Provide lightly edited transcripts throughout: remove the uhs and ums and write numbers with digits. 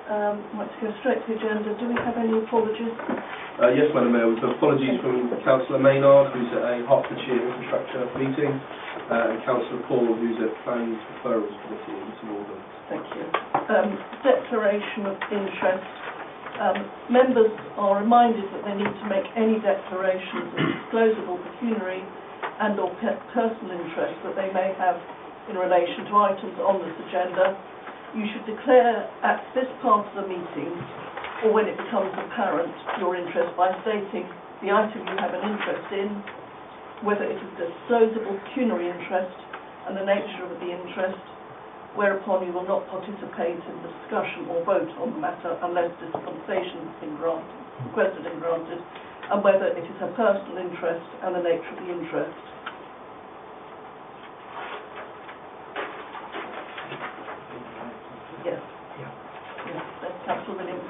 Let's go straight to the agenda. Do we have any apologies? Yes, Madam Mayor. We've got apologies from Councillor Maynard, who's at a Hertfordshire Infrastructure meeting, and Councillor Paul, who's at Planning Referrals Committee in St Albans. Thank you. Declaration of interest. Members are reminded that they need to make any declarations of disclosable pecuniary and or personal interest that they may have in relation to items on this agenda. You should declare at this part of the meeting, or when it becomes apparent, your interest by stating the item you have an interest in, whether it is disclosable pecuniary interest and the nature of the interest, whereupon you will not participate in the discussion or vote on the matter unless dispensation has been requested and granted, and whether it is a personal interest and the nature of the interest. Yes. Councillor Williams.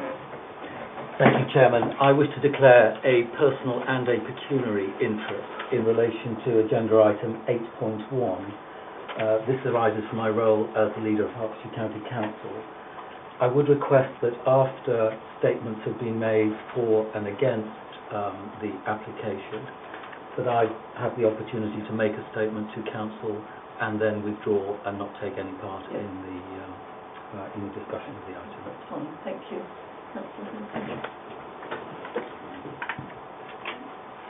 Thank you, Chairman. I wish to declare a personal and a pecuniary interest in relation to agenda item 8.1. This arises from my role as the leader of Hertfordshire County Council. I would request that after statements have been made for and against the application, that I have the opportunity to make a statement to Council and then withdraw and not take any part in the discussion of the item. That's fine. Thank you.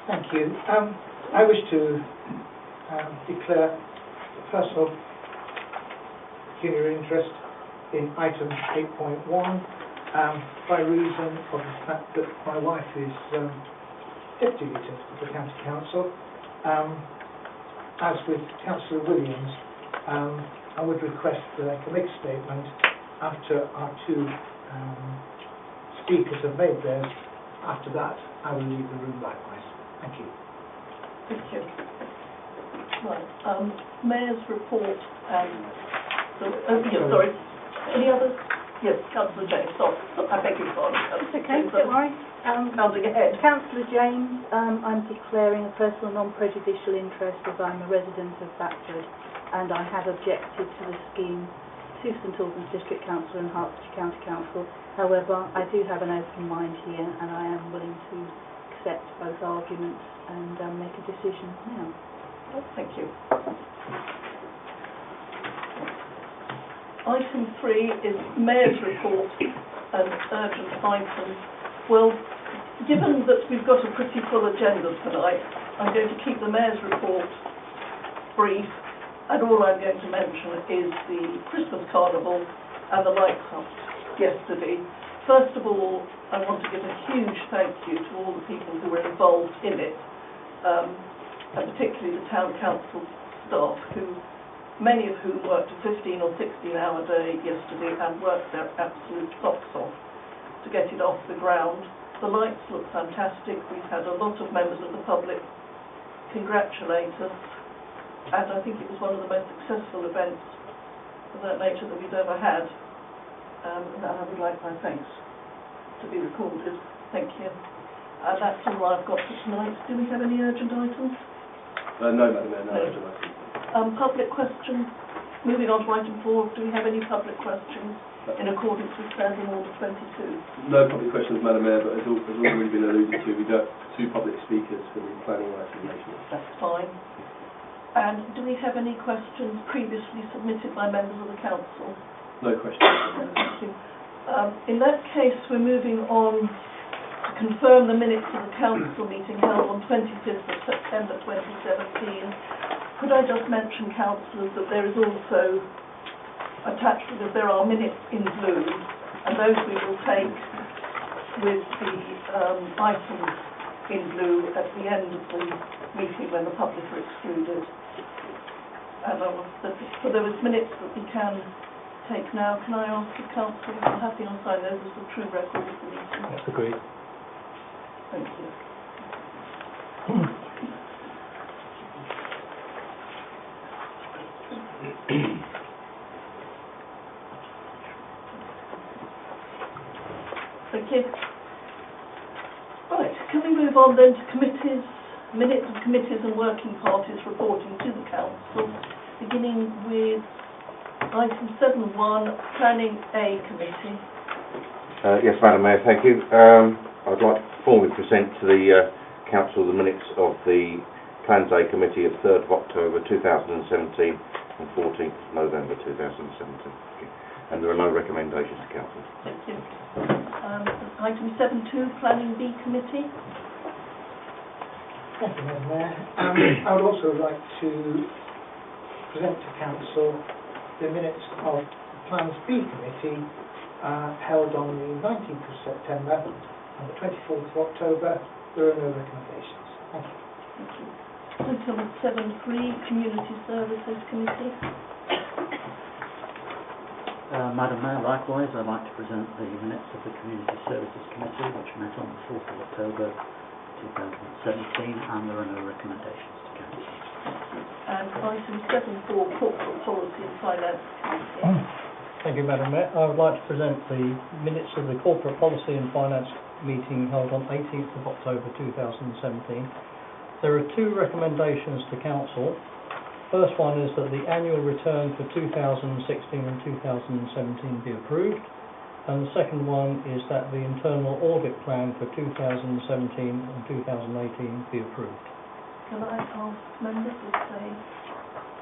Thank you. I wish to declare personal pecuniary interest in item 8.1 by reason of the fact that my wife is deputy leader of the County Council. As with Councillor Williams, I would request that I can make a statement after our two speakers have made theirs. After that, I will leave the room likewise. Thank you. Thank you. Right. Mayor's report. Sorry. Any others? Yes, Councillor James. Sorry, I beg your pardon. It's okay, don't worry. Ahead. Councillor James, I'm declaring a personal non-prejudicial interest as I'm a resident of Batford, and I have objected to the scheme to St Albans District Council and Hertfordshire County Council. However, I do have an open mind here, and I am willing to accept both arguments and make a decision now. Oh, thank you. Item 3 is Mayor's report and urgent items. Well, given that we've got a pretty full agenda tonight, I'm going to keep the Mayor's report brief, and all I'm going to mention is the Christmas Carnival and the lights up yesterday. First of all, I want to give a huge thank you to all the people who were involved in it, and particularly the Town Council staff, many of whom worked a 15 or 16-hour day yesterday and worked their absolute socks off to get it off the ground. The lights look fantastic. We've had a lot of members of the public congratulate us, and I think it was one of the most successful events of that nature that we've ever had. And I would like my thanks to be recorded. Thank you. That's all I've got for tonight. Do we have any urgent items? No, Madam Mayor, no urgent items. Public questions. Moving on to item 4, do we have any public questions in accordance with Standing Order 22? No public questions, Madam Mayor, but as already been alluded to, we've got 2 public speakers for the planning recommendation. That's fine. And do we have any questions previously submitted by members of the Council? No questions. Thank you. In that case, we're moving on to confirm the minutes of the Council meeting held on 25th of September 2017. Could I just mention, Councillors, that there is also attached to this, there are minutes in blue, and those we will take with the items in blue at the end of the meeting when the public are excluded. And so there is minutes that we can take now. Can I ask the Council if you're happy on sign those as a true record of the meeting? That's agreed. Thank you. Thank you. Right, can we move on then to committees, minutes of committees and working parties reporting to the Council, beginning with item 7.1, Planning A Committee. Yes, Madam Mayor, thank you. I'd like to formally present to the Council the minutes of the Plans A Committee of 3rd of October 2017 and 14th of November 2017. And there are no recommendations to Council. Thank you. Item 7.2, Planning B Committee. Thank you, Madam Mayor. I would also like to present to Council the minutes of the Plans B Committee held on the 19th of September and the 24th of October. There are no recommendations. Thank you. Thank you. Item 7.3, Community Services Committee. Madam Mayor, likewise, I'd like to present the minutes of the Community Services Committee, which met on the 4th of October 2017, and there are no recommendations to Council. And item 7.4, Corporate Policy and Finance Committee. Thank you, Madam Mayor. I would like to present the minutes of the Corporate Policy and Finance meeting held on 18th of October 2017. There are two recommendations to Council. First one is that the annual return for 2016 and 2017 be approved, and the second one is that the internal audit plan for 2017 and 2018 be approved. Can I ask members if they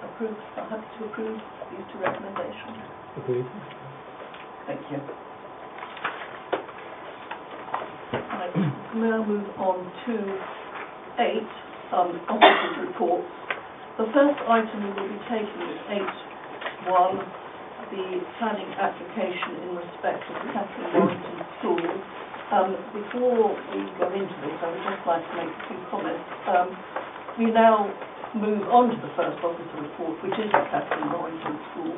are happy to approve these two recommendations? Agreed. Thank you. Right, we'll now move on to 8, officers' reports. The first item we will be taking is 8.1, the planning application in respect of the Catherine Warrington School. Before we go into this, I would just like to make a few comments. We now move on to the first officer report, which is the Catherine Warrington School.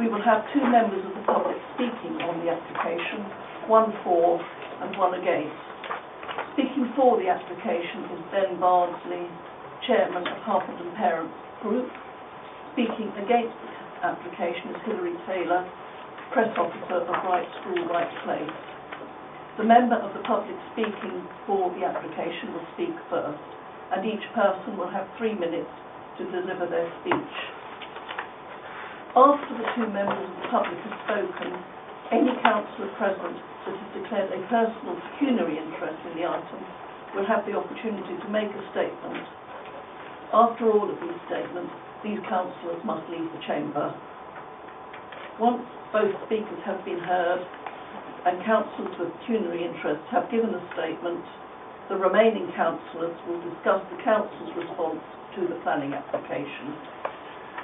We will have 2 members of the public speaking on the application, 1 for and 1 against. Speaking for the application is Ben Bardsley, Chairman of Harpenden Parents Group. Speaking against the application is Hilary Taylor, Press Officer of Right School, Right Place. The member of the public speaking for the application will speak first, and each person will have 3 minutes to deliver their speech. After the 2 members of the public have spoken, any councillor present that has declared a personal pecuniary interest in the item will have the opportunity to make a statement. After all of these statements, these councillors must leave the chamber. Once both speakers have been heard and councillors with pecuniary interests have given a statement, the remaining councillors will discuss the council's response to the planning application.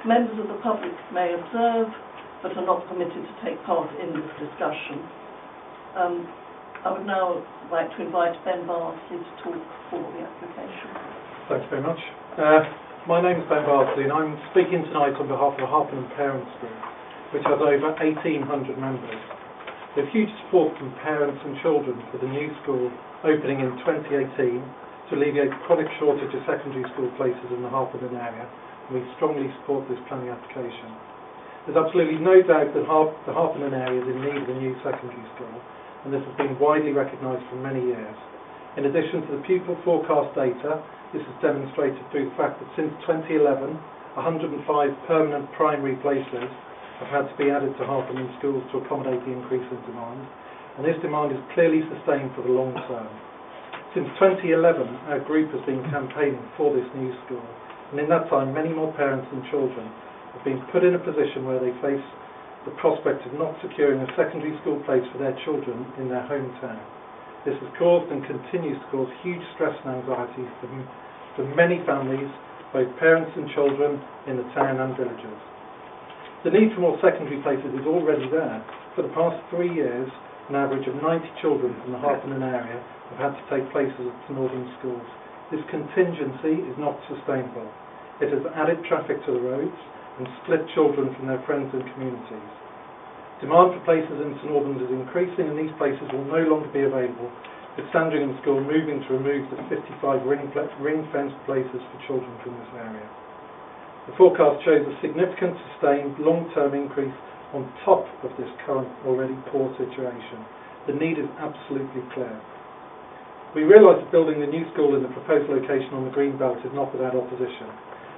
Members of the public may observe, but are not permitted to take part in this discussion. I would now like to invite Ben Bardsley to talk for the application. Thanks very much. My name is Ben Bardsley, and I'm speaking tonight on behalf of the Harpenden Parents Group, which has over 1,800 members. We have huge support from parents and children for the new school opening in 2018 to alleviate the chronic shortage of secondary school places in the Harpenden area, and we strongly support this planning application. There's absolutely no doubt that the Harpenden area is in need of a new secondary school, and this has been widely recognised for many years. In addition to the pupil forecast data, this is demonstrated through the fact that since 2011, 105 permanent primary places have had to be added to Harpenden schools to accommodate the increase in demand, and this demand is clearly sustained for the long term. Since 2011, our group has been campaigning for this new school, and in that time, many more parents and children have been put in a position where they face the prospect of not securing a secondary school place for their children in their hometown. This has caused and continues to cause huge stress and anxiety for many families, both parents and children in the town and villages. The need for more secondary places is already there. For the past 3 years, an average of 90 children from the Harpenden area have had to take places at northern schools. This contingency is not sustainable. It has added traffic to the roads and split children from their friends and communities. Demand for places in St Albans is increasing, and these places will no longer be available, with Sandringham School moving to remove the 55 ring-fenced places for children from this area. The forecast shows a significant sustained long-term increase on top of this current already poor situation. The need is absolutely clear. We realise that building the new school in the proposed location on the Greenbelt is not without opposition.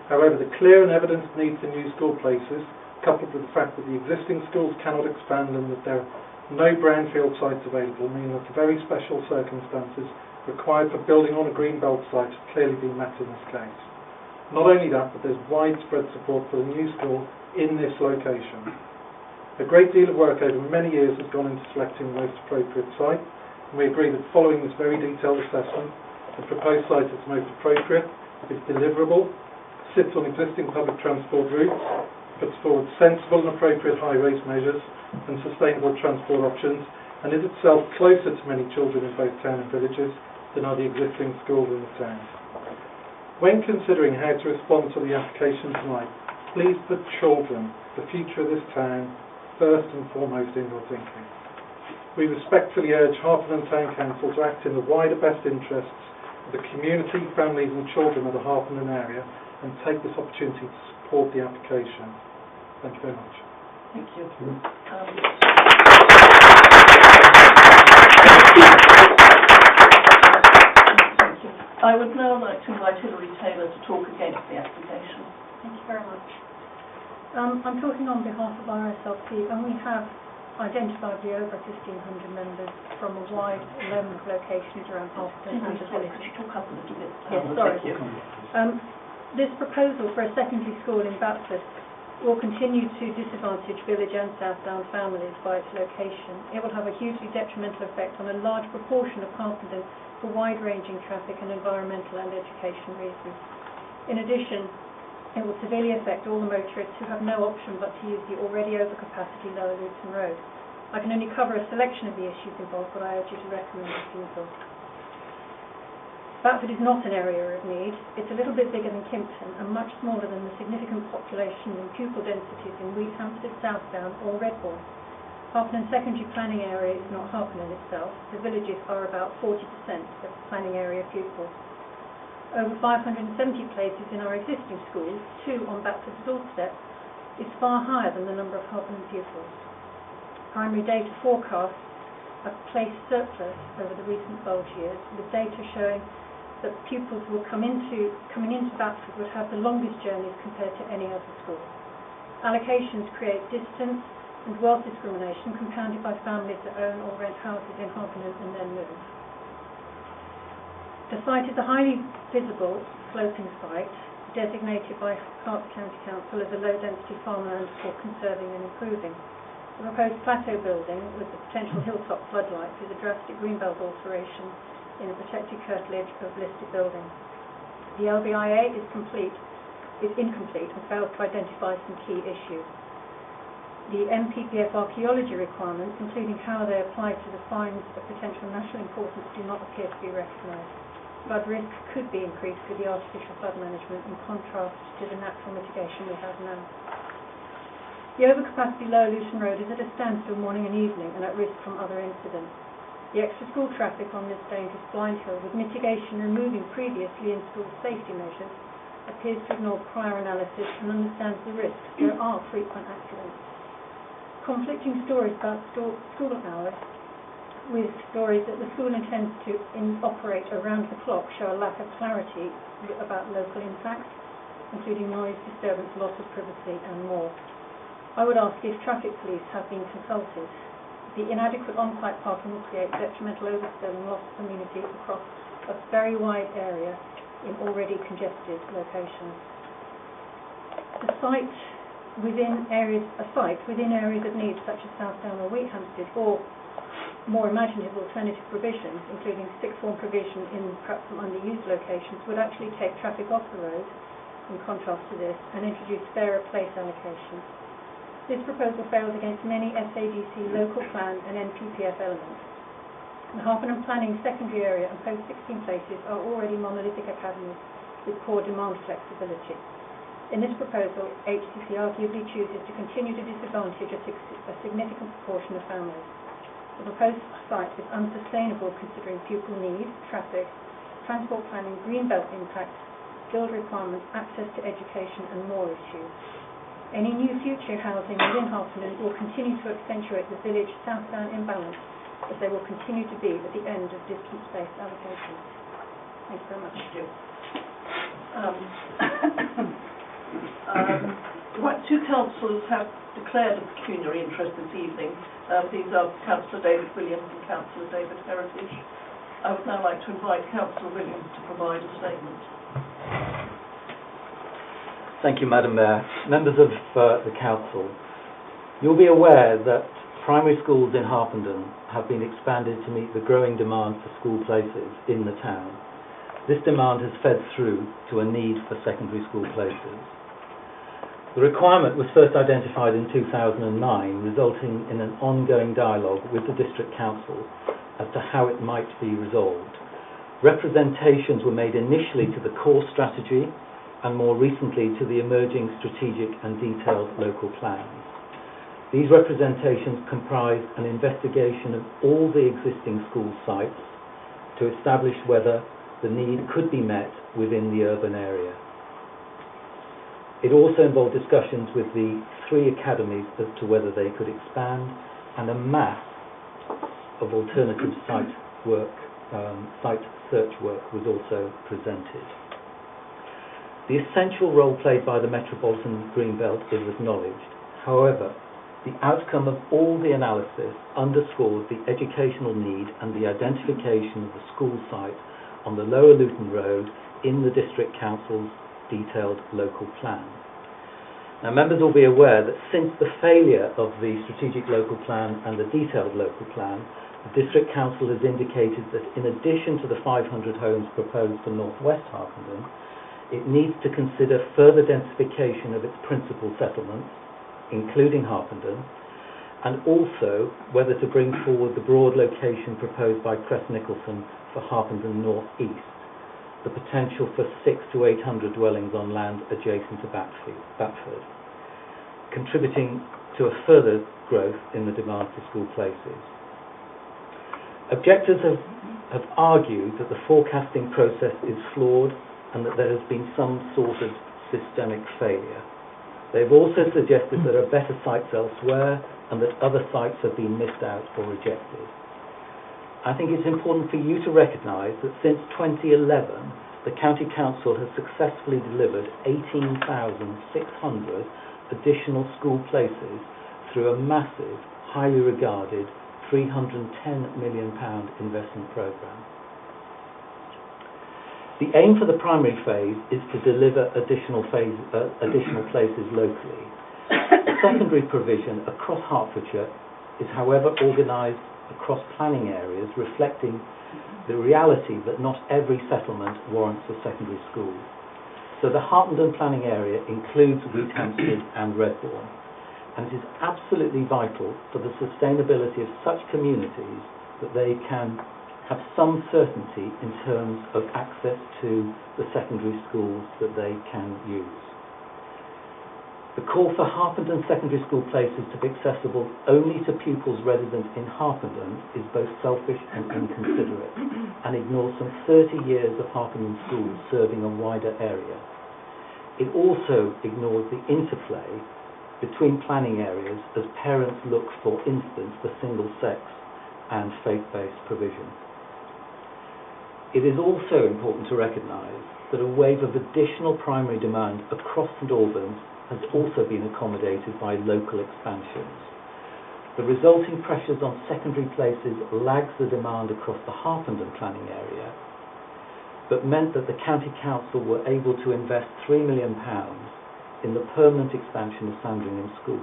However, the clear and evident need for new school places, coupled with the fact that the existing schools cannot expand and that there No brownfield sites available, meaning that the very special circumstances required for building on a greenbelt site have clearly been met in this case. Not only that, but there's widespread support for the new school in this location. A great deal of work over many years has gone into selecting the most appropriate site, and we agree that following this very detailed assessment, the proposed site is most appropriate, is deliverable, sits on existing public transport routes, puts forward sensible and appropriate high-rise measures and sustainable transport options, and is itself closer to many children in both town and villages than are the existing schools in the town. When considering how to respond to the application tonight, please put children, the future of this town, first and foremost in your thinking. We respectfully urge Harpenden Town Council to act in the wider best interests of the community, families and children of the Harpenden area and take this opportunity to support the application. Thank you very much. Thank you. Thank you. I would now like to invite Hilary Taylor to talk against the application. Thank you very much. I'm talking on behalf of RSLP, and we have identified the over 1,500 members from a wide number of locations around Harpenden and the village. Could you talk up a little bit? Yes, sorry. Thank you. This proposal for a secondary school in Batford will continue to disadvantage village and Southdown families by its location. It will have a hugely detrimental effect on a large proportion of Harpenden for wide-ranging traffic and environmental and education reasons. In addition, it will severely affect all the motorists who have no option but to use the already overcapacity Lower Luton Road. I can only cover a selection of the issues involved, but I urge you to recommend refusal. Batford is not an area of need. It's a little bit bigger than Kimpton and much smaller than the significant population and pupil densities in Wheathampstead, Southdown or Redbourne. Harpenden Secondary Planning Area is not Harpenden itself. The villages are about 40% of planning area pupils. Over 570 places in our existing schools, 2 on Batford's doorstep, is far higher than the number of Harpenden pupils. Primary data forecasts have placed surplus over the recent bulge years, with data showing that pupils coming into Batford would have the longest journeys compared to any other school. Allocations create distance and wealth discrimination compounded by families that own or rent houses in Harpenden and then move. The site is a highly visible sloping site designated by Herts County Council as a low-density farmland for conserving and improving. The proposed plateau building with the potential hilltop floodlights is a drastic greenbelt alteration in a protected curtilage of listed buildings. The LBIA is incomplete and fails to identify some key issues. The MPPF archaeology requirements, including how they apply to the finds of potential national importance, do not appear to be recognised. Flood risk could be increased with the artificial flood management in contrast to the natural mitigation we have now. The overcapacity Lower Luton Road is at a standstill morning and evening and at risk from other incidents. The extra school traffic on this dangerous blind hill, with mitigation removing previously installed safety measures, appears to ignore prior analysis and understands the risks. There are frequent accidents. Conflicting stories about school hours with stories that the school intends to operate around the clock show a lack of clarity about local impacts, including noise, disturbance, loss of privacy and more. I would ask if traffic police have been consulted. The inadequate on-site parking will create detrimental overspill and loss of amenity across a very wide area in already congested locations. A site within areas of need such as Southdown or Wheathampstead, or more imaginative alternative provisions, including sixth form provision in perhaps some underused locations, would actually take traffic off the road in contrast to this and introduce fairer place allocation. This proposal fails against many SADC local plan and NPPF elements. The Harpenden Planning secondary area and post-16 places are already monolithic academies with poor demand flexibility. In this proposal, HCC arguably chooses to continue to disadvantage a significant proportion of families. The proposed site is unsustainable considering pupil needs, traffic, transport planning, greenbelt impacts, skilled requirements, access to education and more issues. Any new future housing within Harpenden will continue to accentuate the village-Southdown imbalance, as they will continue to be at the end of distance-based allocations. Thank you very much. Thank you. Right, two councillors have declared a pecuniary interest this evening. These are Councillor David Williams and Councillor David Heritage. I would now like to invite Councillor Williams to provide a statement. Thank you, Madam Mayor. Members of the Council, you'll be aware that primary schools in Harpenden have been expanded to meet the growing demand for school places in the town. This demand has fed through to a need for secondary school places. The requirement was first identified in 2009, resulting in an ongoing dialogue with the District Council as to how it might be resolved. Representations were made initially to the core strategy and more recently to the emerging strategic and detailed local plans. These representations comprised an investigation of all the existing school sites to establish whether the need could be met within the urban area. It also involved discussions with the 3 academies as to whether they could expand, and a map of alternative site search work was also presented. The essential role played by the Metropolitan Greenbelt is acknowledged. However, the outcome of all the analysis underscored the educational need and the identification of the school site on the Lower Luton Road in the District Council's detailed local plan. Now, members will be aware that since the failure of the strategic local plan and the detailed local plan, the District Council has indicated that in addition to the 500 homes proposed for North West Harpenden, it needs to consider further densification of its principal settlements, including Harpenden, and also whether to bring forward the broad location proposed by Crest Nicholson for Harpenden North East, the potential for 600 to 800 dwellings on land adjacent to Batford, contributing to a further growth in the demand for school places. Objectors have argued that the forecasting process is flawed and that there has been some sort of systemic failure. They've also suggested there are better sites elsewhere and that other sites have been missed out or rejected. I think it's important for you to recognise that since 2011, the County Council has successfully delivered 18,600 additional school places through a massive, highly regarded £310 million investment programme. The aim for the primary phase is to deliver additional places locally. Secondary provision across Hertfordshire is, however, organised across planning areas, reflecting the reality that not every settlement warrants a secondary school. So the Harpenden planning area includes Wheathampstead and Redbourne, and it is absolutely vital for the sustainability of such communities that they can have some certainty in terms of access to the secondary schools that they can use. The call for Harpenden secondary school places to be accessible only to pupils resident in Harpenden is both selfish and inconsiderate, and ignores some 30 years of Harpenden schools serving a wider area. It also ignores the interplay between planning areas as parents look, for instance, for single-sex and faith-based provision. It is also important to recognise that a wave of additional primary demand across St Albans has also been accommodated by local expansions. The resulting pressures on secondary places lags the demand across the Harpenden planning area, but meant that the County Council were able to invest £3 million in the permanent expansion of Sandringham School.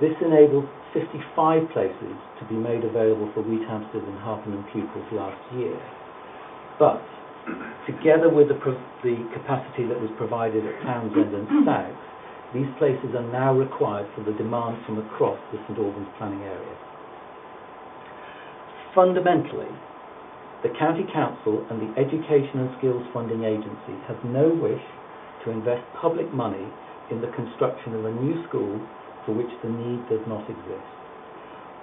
This enabled 55 places to be made available for Wheathampstead and Harpenden pupils last year. But, together with the capacity that was provided at Townsend and Stags, these places are now required for the demand from across the St Albans planning area. Fundamentally, the County Council and the Education and Skills Funding Agency have no wish to invest public money in the construction of a new school for which the need does not exist.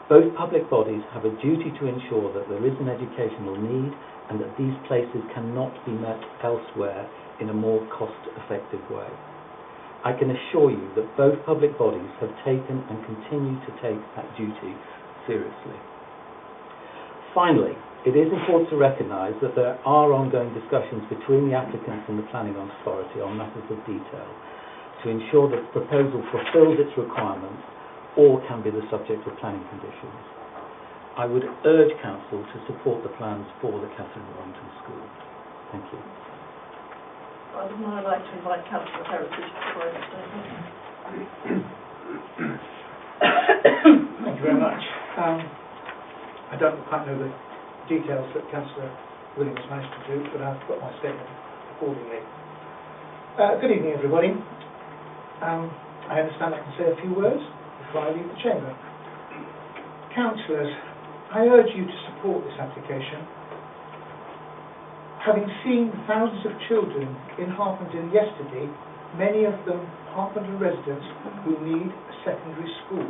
Both public bodies have a duty to ensure that there is an educational need and that these places cannot be met elsewhere in a more cost-effective way. I can assure you that both public bodies have taken and continue to take that duty seriously. Finally, it is important to recognise that there are ongoing discussions between the applicants and the Planning Authority on matters of detail to to ensure that the proposal fulfills its requirements or can be the subject of planning conditions. I would urge Council to support the plans for the Catherine Warrington School. Thank you. I would now like to invite Councillor Heritage to provide a statement. Thank you very much. I don't quite know the details that Councillor Williams managed to do, but I've got my statement accordingly. Good evening, everybody. I understand I can say a few words before I leave the chamber. Councillors, I urge you to support this application. Having seen thousands of children in Harpenden yesterday, many of them Harpenden residents who need a secondary school,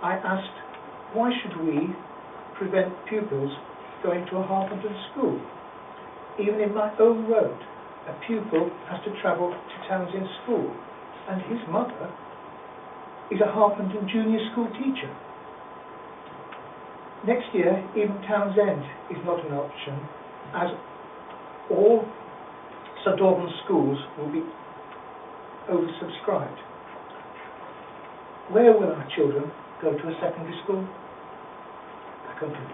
I asked, why should we prevent pupils going to a Harpenden school? Even in my own road, a pupil has to travel to Townsend School, and his mother is a Harpenden junior school teacher. Next year, even Townsend is not an option, as all St Albans schools will be oversubscribed. Where will our children go to a secondary school? Back over to you.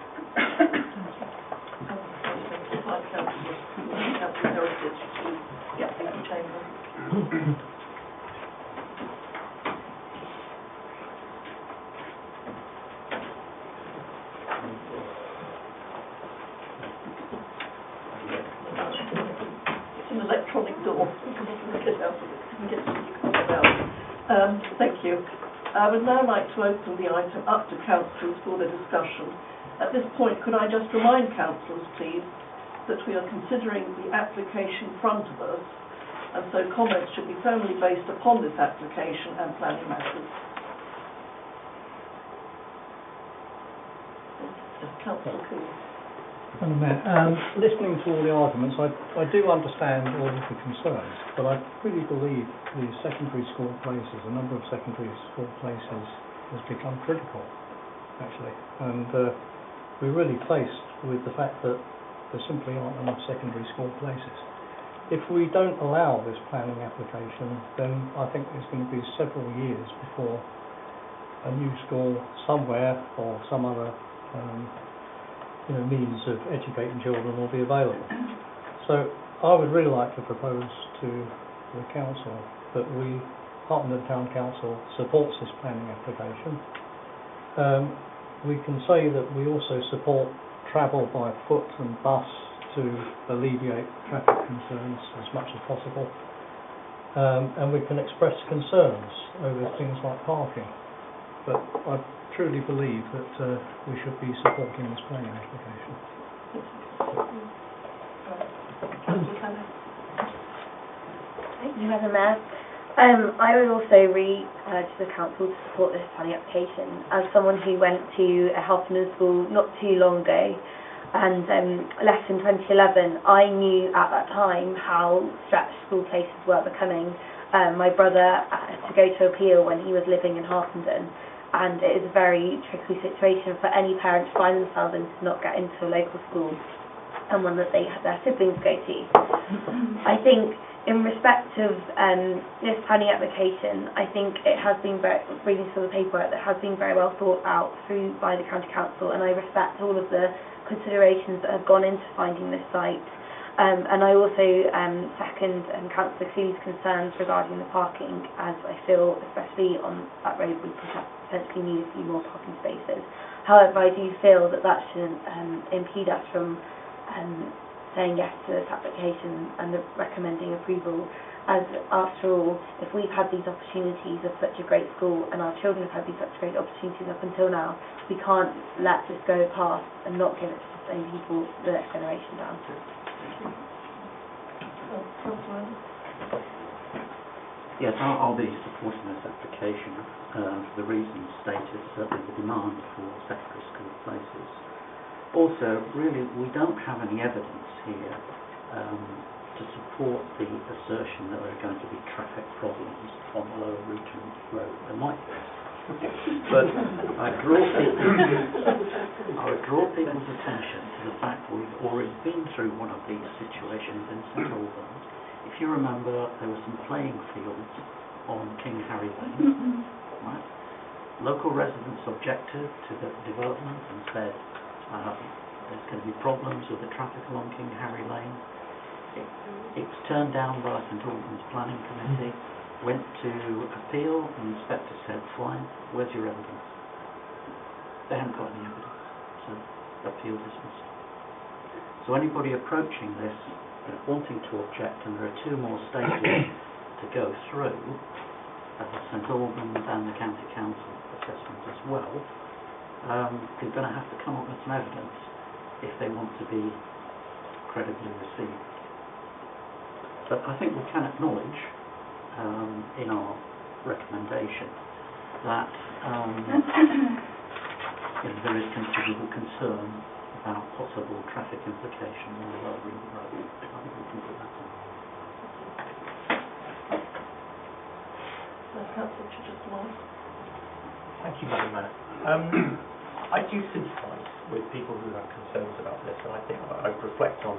Councillor Heritage to get in the chamber. It's an electronic door. You can get out of it. You can get out. Thank you. I would now like to open the item up to councillors for their discussion. At this point, could I just remind councillors, please, that we are considering the application in front of us, and so comments should be solely based upon this application and planning matters. Councillor Cooley. Madam Mayor, listening to all the arguments, I do understand all of the concerns, but I really believe the secondary school places, the number of secondary school places has become critical, actually, and we're really faced with the fact that there simply aren't enough secondary school places. If we don't allow this planning application, then I think it's going to be several years before a new school somewhere or some other means of educating children will be available. So I would really like to propose to the council that we, Harpenden Town Council, supports this planning application. We can say that we also support travel by foot and bus to alleviate traffic concerns as much as possible, and we can express concerns over things like parking. But I truly believe that we should be supporting this planning application. Thank you, Madam Mayor. I would also urge the council to support this planning application. As someone who went to a Harpenden school not too long ago and left in 2011, I knew at that time how stretched school places were becoming. My brother had to go to appeal when he was living in Harpenden, and it is a very tricky situation for any parent to find themselves in to not get into a local school and one that they have their siblings go to. I think in respect of this planning application, I think it has been reading through the paperwork that has been very well thought out by the County Council, and I respect all of the considerations that have gone into finding this site. And I also second Councillor Coo's concerns regarding the parking, as I feel, especially on that road, we potentially need a few more parking spaces. However, I do feel that that shouldn't impede us from saying yes to this application and recommending approval, as after all, if we've had these opportunities of such a great school and our children have had these such great opportunities up until now, we can't let this go past and not give it to the same people the next generation down. Yes, I'll be supporting this application for the reasons stated, certainly the demand for secondary school places. Also, really, we don't have any evidence here to support the assertion that there are going to be traffic problems on the Lower Region Road. There might be. But I would draw people's attention to the fact we've already been through one of these situations in St Albans If you remember, there were some playing fields on King Harry Lane, right? Local residents objected to the development and said there's going to be problems with the traffic along King Harry Lane. It was turned down by St Albans Planning Committee, went to appeal, and the inspector said, fine, where's your evidence? They haven't got any evidence, so appeal dismissed. So anybody approaching this, wanting to object, and there are two more stages to go through, St Albans and the County Council assessment as well, they're going to have to come up with some evidence if they want to be credibly received. But I think we can acknowledge in our recommendation that there is considerable concern about possible traffic implications on the Lower Ring Road. I think we can put that on. Councillor Chichester-Moore. Thank you, Madam Mayor. I do sympathise with people who have concerns about this, and I think I reflect on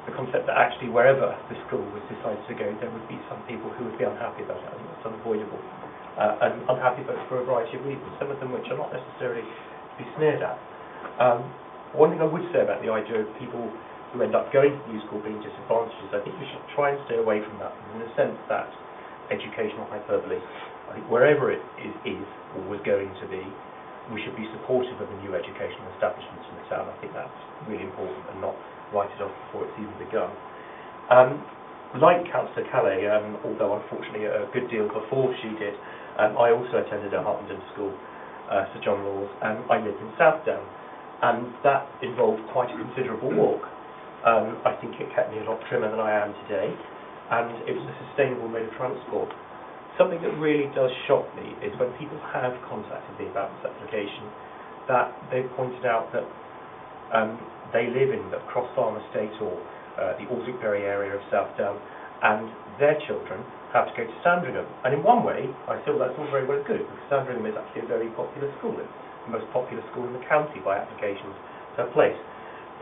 the concept that actually wherever the school was decided to go, there would be some people who would be unhappy about it. I think that's unavoidable. And unhappy about it for a variety of reasons, some of them which are not necessarily to be sneered at. One thing I would say about the idea of people who end up going to the new school being disadvantaged is I think we should try and stay away from that, in the sense that educational hyperbole, I think wherever it is or was going to be, we should be supportive of the new educational establishments in the town. I think that's really important, and not write it off before it's even begun. Like Councillor Calais, although unfortunately a good deal before she did, I also attended a Harpenden school, Sir John Laws, and I lived in Southdown, and that involved quite a considerable walk. I think it kept me a lot trimmer than I am today, and it was a sustainable mode of transport. Something that really does shock me is when people have contacted me about this application, that they've pointed out that they live in the Cross Farm Estate or the Alswickbury area of Southdown, and their children have to go to Sandringham. And in one way, I feel that's all very well and good, because Sandringham is actually a very popular school. It's the most popular school in the county by applications per place.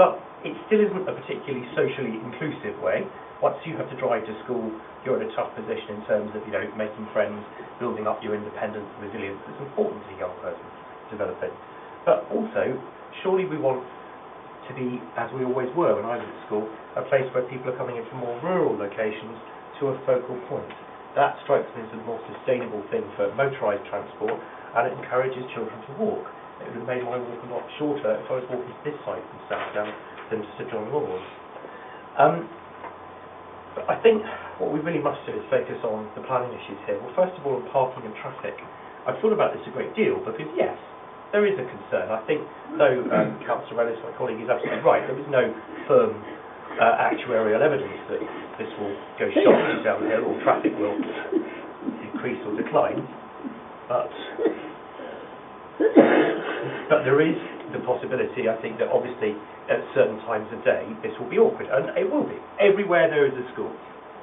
But it still isn't a particularly socially inclusive way. Once you have to drive to school, you're in a tough position in terms of, making friends, building up your independence and resilience. It's important to a young person developing. But also, surely we want to be, as we always were when I was at school, a place where people are coming in from more rural locations to a focal point. That strikes me as a more sustainable thing for motorised transport, and it encourages children to walk. It would have made my walk a lot shorter if I was walking to this side from Southdown than to Sir John Laws. But I think what we really must do is focus on the planning issues here. Well, first of all, on parking and traffic. I've thought about this a great deal because, yes, there is a concern. I think, though Councillor Ellis, my colleague, is absolutely right, there is no firm actuarial evidence that this will go sharply downhill or traffic will increase or decline. But there is the possibility, I think, that obviously at certain times of day this will be awkward, and it will be. Everywhere there is a school,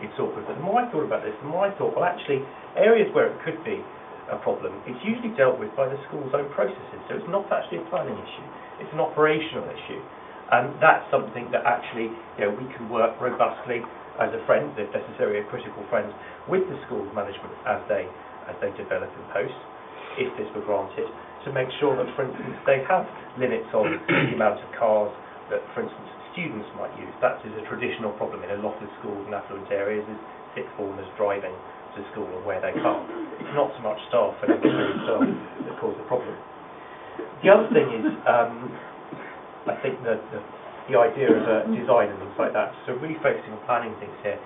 it's awkward. But the more I thought about this, the more I thought, well, actually, areas where it could be a problem, it's usually dealt with by the school's own processes, so it's not actually a planning issue, it's an operational issue. And that's something that actually, we can work robustly as a friend, if necessary, a critical friend, with the school's management as they develop and post, if this were granted, to make sure that, for instance, they have limits on the amount of cars that, for instance, students might use. That is a traditional problem in a lot of schools in affluent areas, is sixth formers driving to school and where they can't. It's not so much staff and auxiliary staff that cause the problem. The other thing is, I think that the idea of design and things like that, so really focusing on planning things here,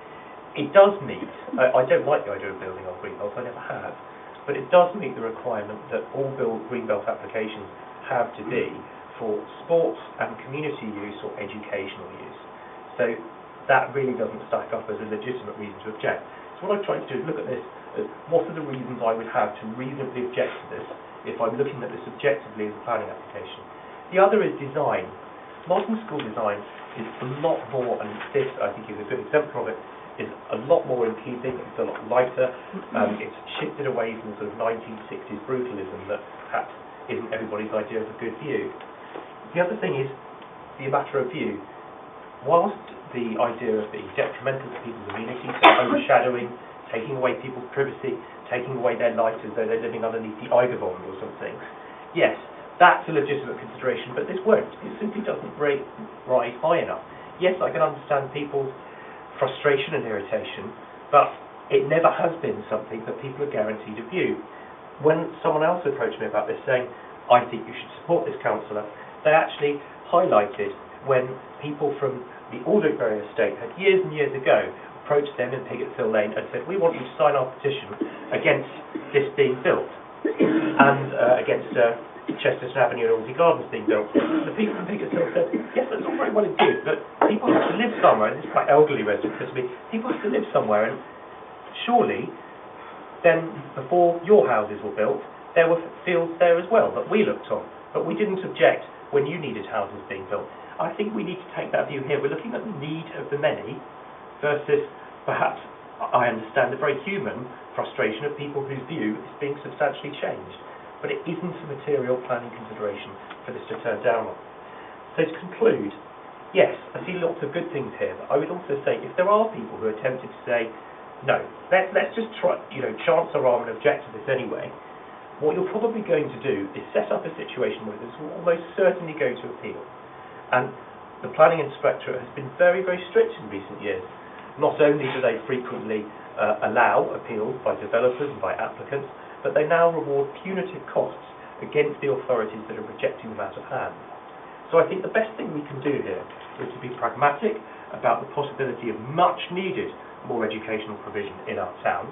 it does meet, I don't like the idea of building on greenbelts, I never have, but it does meet the requirement that all greenbelt applications have to be for sports and community use or educational use. So that really doesn't stack up as a legitimate reason to object. So what I've tried to do is look at this as what are the reasons I would have to reasonably object to this if I'm looking at this objectively as a planning application. The other is design. Modern school design is a lot more, and this I think is a good example of it, is a lot more in keeping, it's a lot lighter, it's shifted away from the sort of 1960s brutalism that perhaps isn't everybody's idea of a good view. The other thing is the matter of view. Whilst the idea of being detrimental to people's immunity, so overshadowing, taking away people's privacy, taking away their life as though they're living underneath the Eigewand or something. Yes, that's a legitimate consideration, but this won't. It simply doesn't rise high enough. Yes, I can understand people's frustration and irritation, but it never has been something that people are guaranteed a view. When someone else approached me about this saying, I think you should support this councillor, they actually highlighted when people from the Aldwick-Bury estate had years and years ago approached them in Pigottshill Lane and said, we want you to sign our petition against this being built and against Chesterton Avenue and Alderney Gardens being built. The people from Pigottshill said, yes, that's all very well and good, but people have to live somewhere, and this is quite elderly residents said to me, people have to live somewhere, and surely then before your houses were built, there were fields there as well that we looked on, but we didn't object when you needed houses being built. I think we need to take that view here. We're looking at the need of the many versus perhaps, I understand, the very human frustration of people whose view is being substantially changed. But it isn't a material planning consideration for this to turn down on. So to conclude, yes, I see lots of good things here, but I would also say if there are people who are tempted to say, no, let's just try, chance our arm and object to this anyway, what you're probably going to do is set up a situation where this will almost certainly go to appeal. And the Planning Inspectorate has been very, very strict in recent years. Not only do they frequently allow appeals by developers and by applicants, but they now reward punitive costs against the authorities that are rejecting the matter of hand. So I think the best thing we can do here is to be pragmatic about the possibility of much needed more educational provision in our town,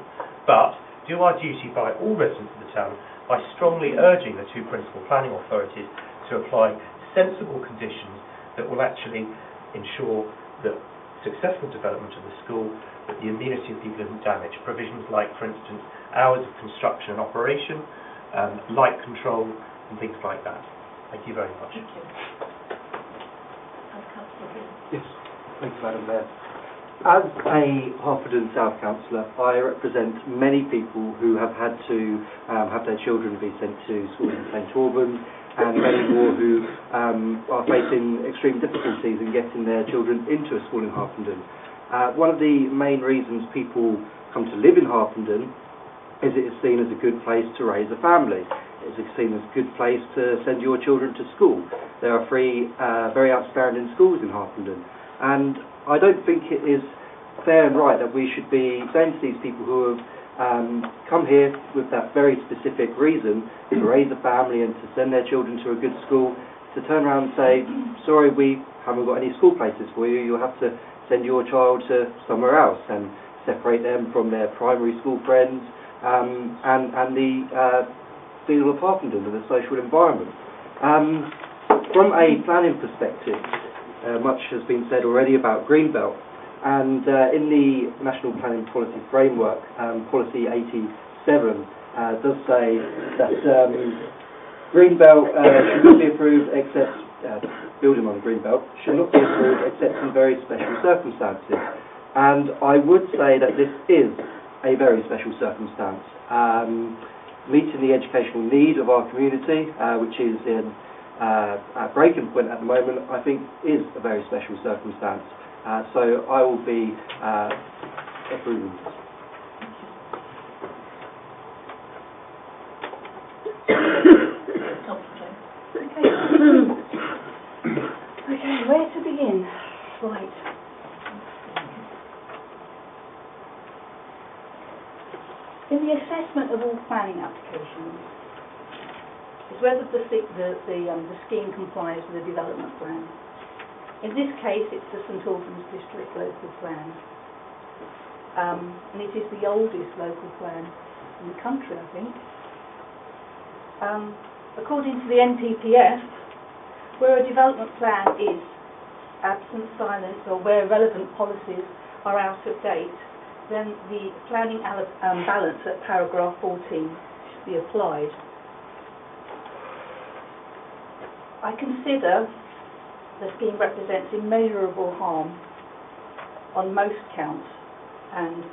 but do our duty by all residents of the town by strongly urging the two principal planning authorities to apply sensible conditions that will actually ensure that successful development of the school, that the immunity of people isn't damaged. Provisions like, for instance, hours of construction and operation, light control, and things like that. Thank you very much. Thank you. Yes, thank you, Madam Mayor. As a Harpenden South councillor, I represent many people who have had to have their children be sent to school in St Albans, and many more who are facing extreme difficulties in getting their children into a school in Harpenden. One of the main reasons people come to live in Harpenden is it is seen as a good place to raise a family. It is seen as a good place to send your children to school. There are three very outstanding schools in Harpenden, and I don't think it is fair and right that we should be saying to these people who have come here with that very specific reason to raise a family and to send their children to a good school, to turn around and say, sorry, we haven't got any school places for you, you'll have to send your child to somewhere else, and separate them from their primary school friends and the feel of Harpenden and the social environment. From a planning perspective, much has been said already about Greenbelt, and in the National Planning Policy Framework, Policy 87 does say that Greenbelt should not be approved except, building on Greenbelt, should not be approved except in very special circumstances. And I would say that this is a very special circumstance. Meeting the educational need of our community, which is in at breaking point at the moment, I think is a very special circumstance. So I will be approving this. Okay, where to begin? Right. In the assessment of all planning applications, is whether the scheme complies with the development plan. In this case, it's the St Albans District Local Plan, and it is the oldest local plan in the country, I think. According to the NPPF, where a development plan is absent, silent, or where relevant policies are out of date, then the planning balance at paragraph 14 should be applied. I consider the scheme represents immeasurable harm on most counts and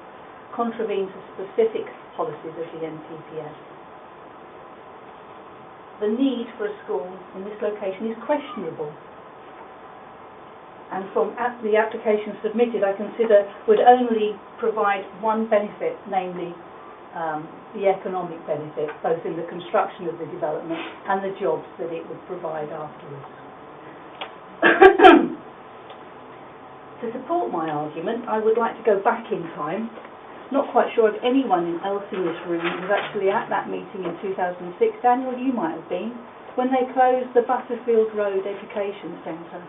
contravenes the specific policies of the NPPF. The need for a school in this location is questionable. and from the application submitted, I consider would only provide one benefit, namely the economic benefit, both in the construction of the development and the jobs that it would provide afterwards. To support my argument, I would like to go back in time. Not quite sure if anyone else in this room was actually at that meeting in 2006. Daniel, you might have been, when they closed the Butterfield Road Education Centre.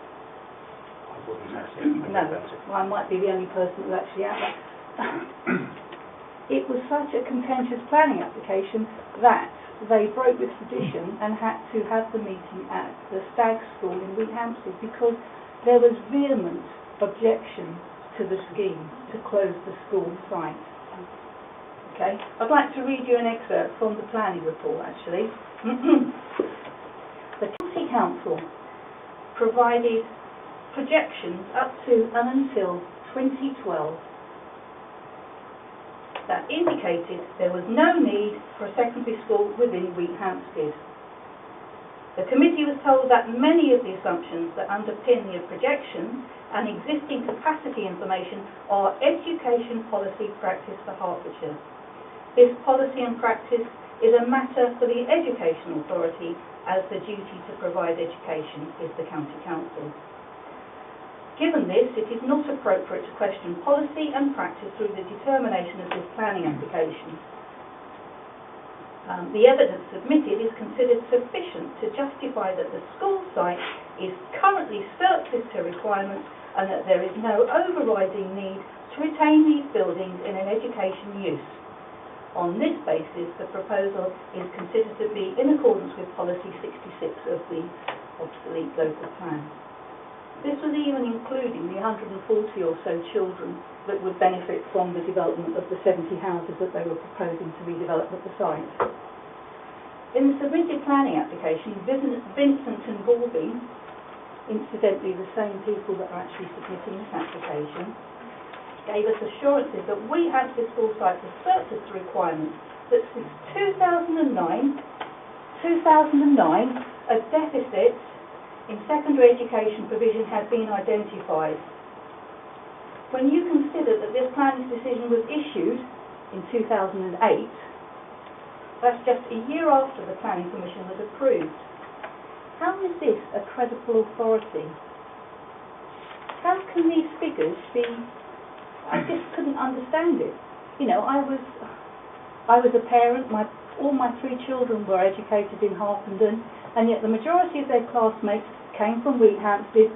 No, well, I might be the only person who was actually at that. It was such a contentious planning application that they broke with tradition and had to have the meeting at the Stag School in Wheathampstead because there was vehement objection to the scheme to close the school site. Okay, I'd like to read you an excerpt from the planning report actually. The County Council provided projections up to and until 2012 that indicated there was no need for a secondary school within Wheathampstead. The committee was told that many of the assumptions that underpin the projections and existing capacity information are education policy practice for Hertfordshire. This policy and practice is a matter for the Education Authority, as the duty to provide education is the County Council. Given this, it is not appropriate to question policy and practice through the determination of this planning application. The evidence submitted is considered sufficient to justify that the school site is currently surplus to requirements and that there is no overriding need to retain these buildings in an education use. On this basis, the proposal is considered to be in accordance with Policy 66 of the obsolete local plan. This was even including the 140 or so children that would benefit from the development of the 70 houses that they were proposing to redevelop at the site. In the submitted planning application, Vincent and Gorby, incidentally the same people that are actually submitting this application, gave us assurances that Wheathampstead school site was surplus to requirements, that since 2009, a deficit in secondary education provision had been identified. When you consider that this planning decision was issued in 2008, that's just a year after the planning permission was approved. How is this a credible authority? How can these figures be... I just couldn't understand it. You know, I was a parent, all my 3 children were educated in Harpenden, and yet the majority of their classmates came from Wheathampstead,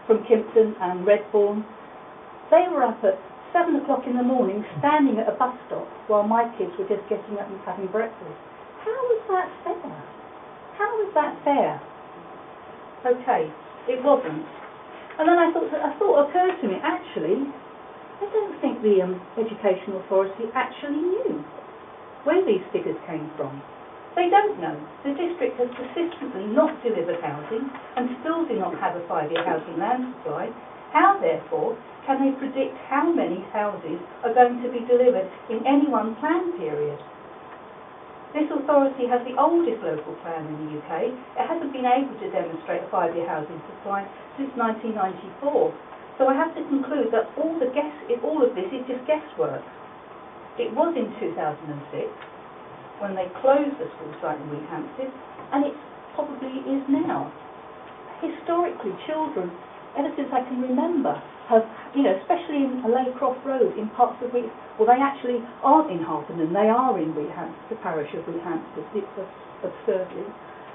from Kimpton and Redbourne. They were up at 7 o'clock in the morning standing at a bus stop while my kids were just getting up and having breakfast. How was that fair? How was that fair? Okay, it wasn't. And then a thought occurred to me, actually, I don't think the Education Authority actually knew where these figures came from. They don't know. The district has persistently not delivered housing and still do not have a 5-year housing land supply. How, therefore, can they predict how many houses are going to be delivered in any one plan period? This authority has the oldest local plan in the UK. It hasn't been able to demonstrate a 5-year housing supply since 1994. So I have to conclude that all of this is just guesswork. It was in 2006 when they closed the school site in Wheathampstead, and it probably is now. Historically, children, ever since I can remember, have, you know, especially in Laycroft Road, in parts of well, they actually aren't in Harpenden, they are in Wheathampstead, the parish of Wheathampstead, it's absurdly.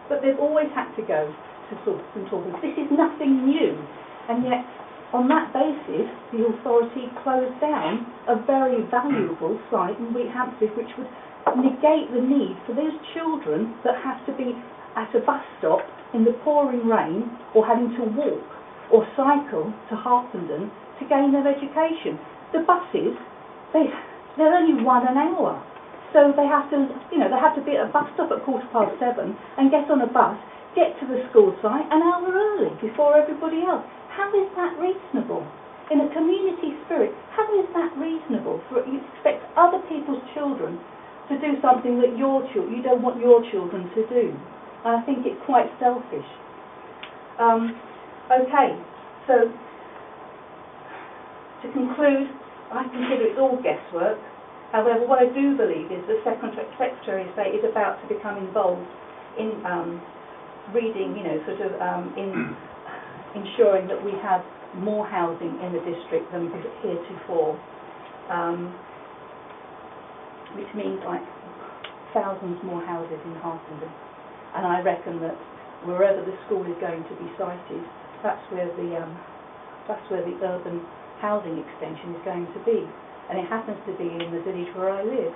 But they've always had to go to St Albans. This is nothing new, and yet, on that basis, the authority closed down a very valuable site in Wheathampstead, which would negate the need for those children that have to be at a bus stop in the pouring rain or having to walk or cycle to Harpenden to gain their education. The buses, they're only 1 an hour. So they have to, you know, they have to be at a bus stop at 7:15 and get on a bus, get to the school site an hour early before everybody else. How is that reasonable? In a community spirit, how is that reasonable? You expect other people's children to do something that you don't want your children to do. I think it's quite selfish. Okay, so to conclude, I consider it's all guesswork. However, what I do believe is the Secretary of State is about to become involved in reading, in ensuring that we have more housing in the district than heretofore, which means like thousands more houses in Harpenden. And I reckon that wherever the school is going to be sited, that's where the urban housing extension is going to be. And it happens to be in the village where I live.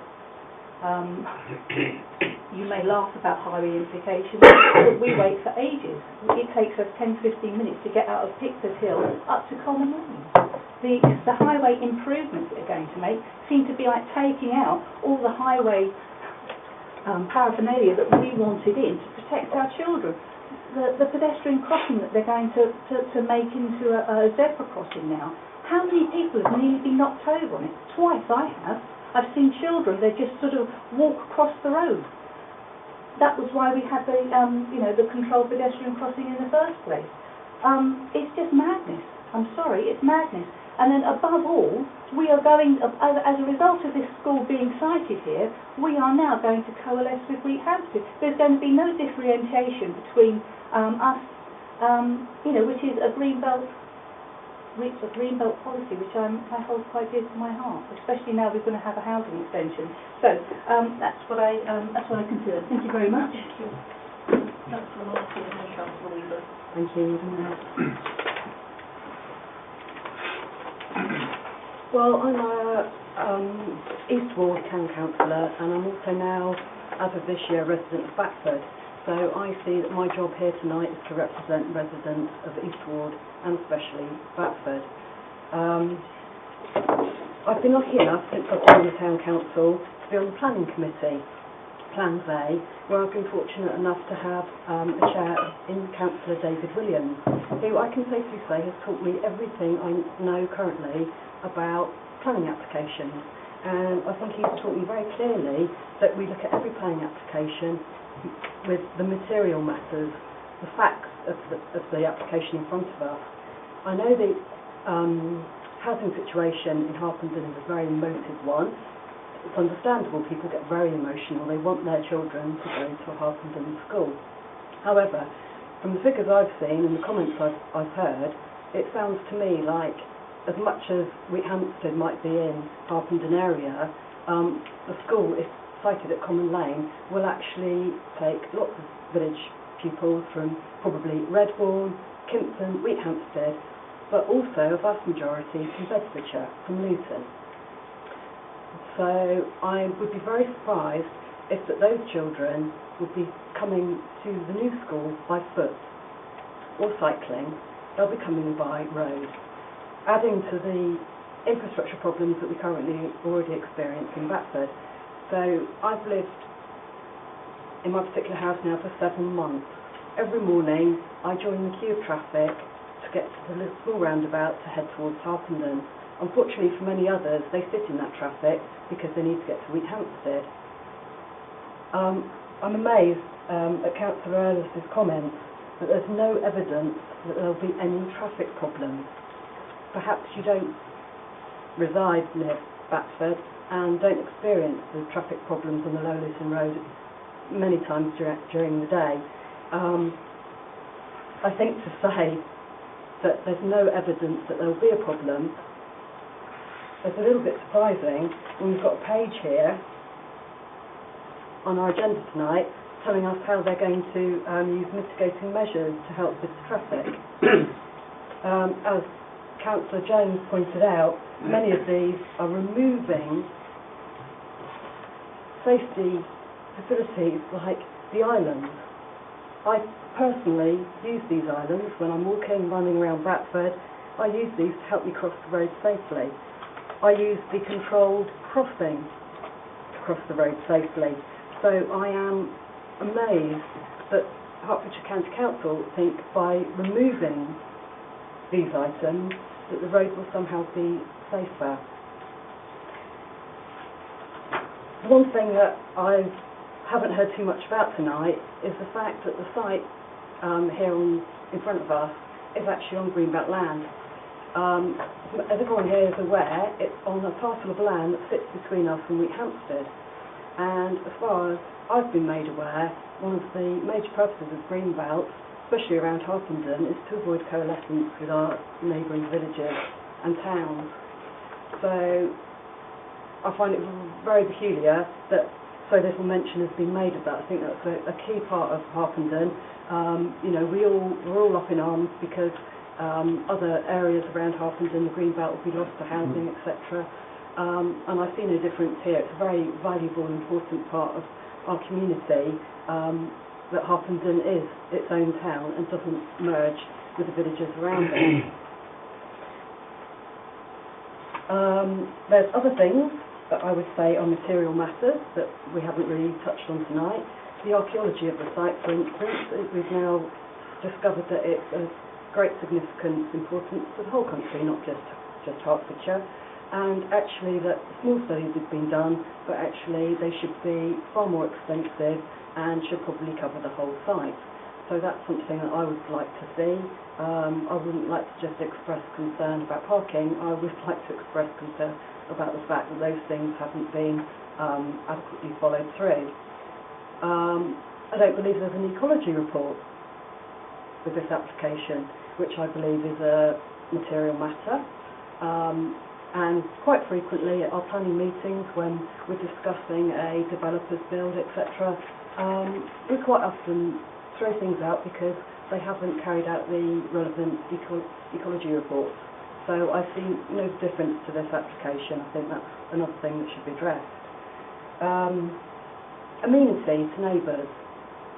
You may laugh about highway implications, but we wait for ages. It takes us 10-15 minutes to get out of Pickford Hill up to Common Lane. The highway improvements that they're going to make seem to be like taking out all the highway paraphernalia that we wanted in to protect our children. The pedestrian crossing that they're going to make into a zebra crossing now. How many people have nearly been knocked over on it? Twice I have. I've seen children, they just sort of walk across the road. That was why we had the controlled pedestrian crossing in the first place. It's just madness. I'm sorry, it's madness. And then above all, we are going, as a result of this school being sited here, we are now going to coalesce with Wheat Hampstead. There's going to be no differentiation between us, which is a green belt policy, which I hold quite dear to my heart, especially now we're going to have a housing extension. So that's what I consider. Thank you very much. Thank you. Councillor Martin and Councillor Weaver. Thank you. Well, I'm a East Ward Town Councillor, and I'm also now, as of this year, a resident of Batford. So I see that my job here tonight is to represent residents of East Ward and especially Batford. I've been lucky enough since I've joined the Town Council to be on the Planning Committee, Plans A, where I've been fortunate enough to have a chair in Councillor David Williams, who I can safely say has taught me everything I know currently about planning applications. And I think he's taught me very clearly that we look at every planning application with the material matters, the facts of the application in front of us. I know the housing situation in Harpenden is a very emotive one. It's understandable, people get very emotional, they want their children to go to a Harpenden school. However, from the figures I've seen and the comments I've heard, it sounds to me like as much as Wheat Hampstead might be in Harpenden area, the school, if sited at Common Lane, will actually take lots of village pupils from probably Redbourne, Kimpton, Wheat Hampstead, but also a vast majority from Bedfordshire, from Luton. So I would be very surprised if those children would be coming to the new school by foot or cycling. They'll be coming by road, adding to the infrastructure problems that we currently already experience in Batford. So I've lived in my particular house now for 7 months. Every morning I join the queue of traffic to get to the little small roundabout to head towards Harpenden. Unfortunately for many others, they sit in that traffic because they need to get to Wheat Hampstead. I'm amazed at Councillor Ellis's comments that there's no evidence that there'll be any traffic problems. Perhaps you don't reside near Batford and don't experience the traffic problems on the Low Luton Road many times during the day. I think to say that there's no evidence that there will be a problem is a little bit surprising when we've got a page here on our agenda tonight telling us how they're going to use mitigating measures to help with the traffic. As Councillor Jones pointed out, many of these are removing safety facilities like the islands. I personally use these islands when I'm walking, running around Bradford. I use these to help me cross the road safely. I use the controlled crossing to cross the road safely. So I am amazed that Hertfordshire County Council think by removing these items that the road will somehow be safer. One thing that I haven't heard too much about tonight is the fact that the site here in front of us is actually on Greenbelt land. As everyone here is aware, it's on a parcel of land that sits between us and Wheathampstead. And as far as I've been made aware, one of the major purposes of Greenbelt, especially around Harpenden, is to avoid coalescence with our neighbouring villages and towns. So I find it very peculiar that so little mention has been made of that. I think that's a key part of Harpenden. You know, we're all up in arms because other areas around Harpenden, the Greenbelt will be lost to housing, etc. And I see no difference here. It's a very valuable and important part of our community that Harpenden is its own town and doesn't merge with the villages around it. There's other things that I would say are material matters that we haven't really touched on tonight. The archaeology of the site, for instance, we've now discovered that it's of great significance, importance to the whole country, not just Hertfordshire. And actually that small studies have been done, but actually they should be far more extensive and should probably cover the whole site. So that's something that I would like to see. I wouldn't like to just express concern about parking. I would like to express concern about the fact that those things haven't been adequately followed through. I don't believe there's an ecology report with this application, which I believe is a material matter. And quite frequently at our planning meetings when we're discussing a developer's build, etc., we quite often throw things out because they haven't carried out the relevant ecology reports. So I see no difference to this application. I think that's another thing that should be addressed. Amenity to neighbours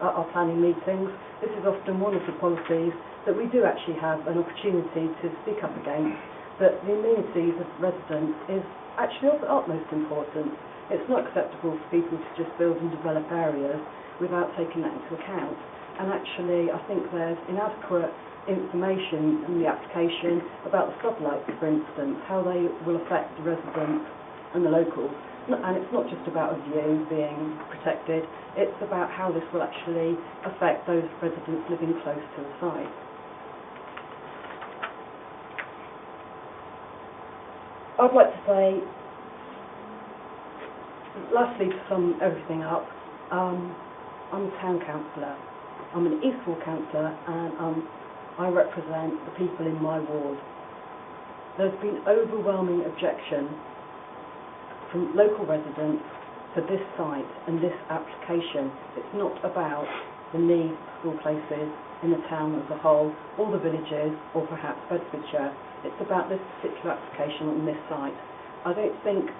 at our planning meetings. This is often one of the policies that we do actually have an opportunity to speak up against, that the amenities of residents is actually of the utmost importance. It's not acceptable for people to just build and develop areas without taking that into account. And actually, I think there's inadequate information in the application about the floodlights, for instance, how they will affect the residents and the locals. And it's not just about a view being protected, it's about how this will actually affect those residents living close to the site. I'd like to say, lastly, to sum everything up, I'm a town councillor. I'm an East Ward councillor and I represent the people in my ward. There's been overwhelming objection from local residents for this site and this application. It's not about the need for school places in the town as a whole, or the villages, or perhaps Bedfordshire. It's about this particular application on this site. I don't think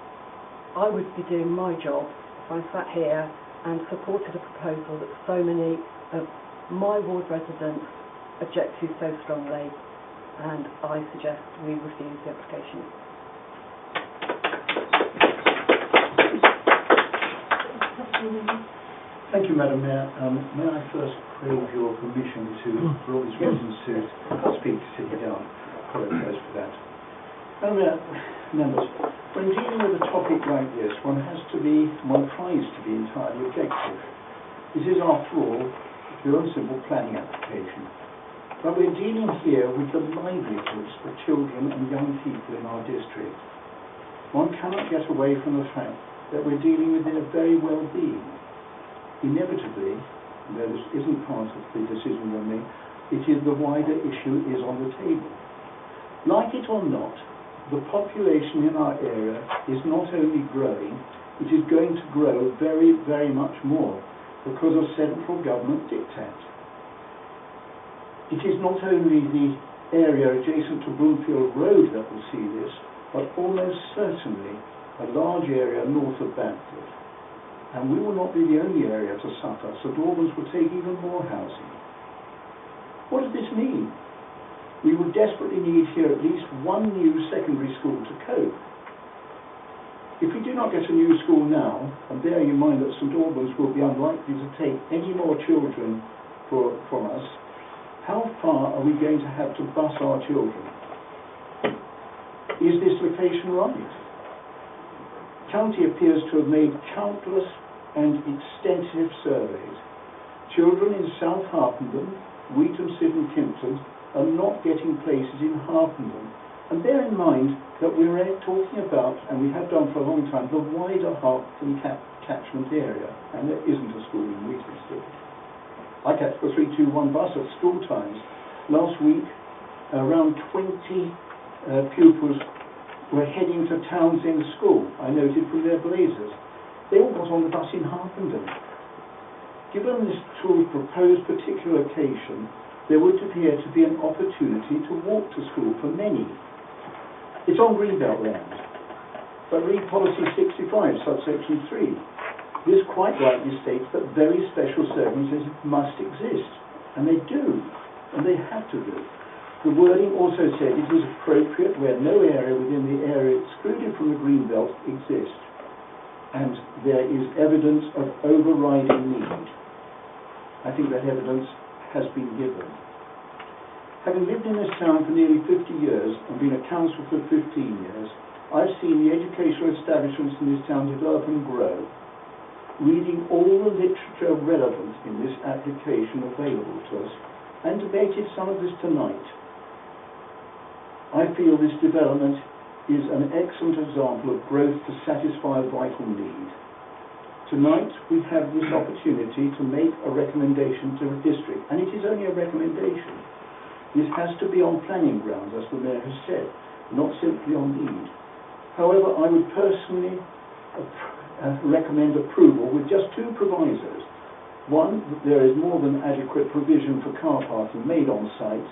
I would be doing my job if I sat here and supported a proposal that so many of my ward residents object to so strongly, and I suggest we refuse the application. Thank you, Madam Mayor. May I first crave your permission for all these reasons to speak to City Down? Apologise for that. Madam Mayor, members, when dealing with a topic like this, one tries to be entirely objective. This is, after all, a pure and simple planning application. But we're dealing here with the livelihoods of children and young people in our district. One cannot get away from the fact that we're dealing with their very well-being. Inevitably, though this isn't part of the decision we're making, it is the wider issue is on the table. Like it or not, the population in our area is not only growing, it is going to grow very, very much more because of central government diktat. It is not only the area adjacent to Broomfield Road that will see this, but almost certainly a large area north of Bamford. And we will not be the only area to suffer. St Albans will take even more housing. What does this mean? We would desperately need here at least one new secondary school to cope. If we do not get a new school now, and bearing in mind that St Albans will be unlikely to take any more children from us, how far are we going to have to bus our children? Is this location right? County appears to have made countless and extensive surveys. Children in South Harpenden, Wheaton, Sid and Kimpton are not getting places in Harpenden. And bear in mind that we're talking about, and we have done for a long time, the wider Harpenden catchment area, and there isn't a school in Wheaton. I catch the 321 bus at school times. Last week, around 20 pupils were heading to Townsend School, I noted from their blazers. They all got on the bus in Harpenden. Given this school's proposed particular location, there would appear to be an opportunity to walk to school for many. It's on Greenbelt land, but read Policy 65, subsection 3. This quite rightly states that very special circumstances must exist, and they do, and they have to do. The wording also said it was appropriate where no area within the area excluded from the Greenbelt exists, and there is evidence of overriding need. I think that evidence has been given. Having lived in this town for nearly 50 years and been a councillor for 15 years, I've seen the educational establishments in this town develop and grow. Reading all the literature relevant in this application available to us, and debated some of this tonight, I feel this development is an excellent example of growth to satisfy a vital need. Tonight we have this opportunity to make a recommendation to the district, and it is only a recommendation. This has to be on planning grounds, as the Mayor has said, not simply on need. However, I would personally recommend approval with just two provisos. One, that there is more than adequate provision for car parking made on site,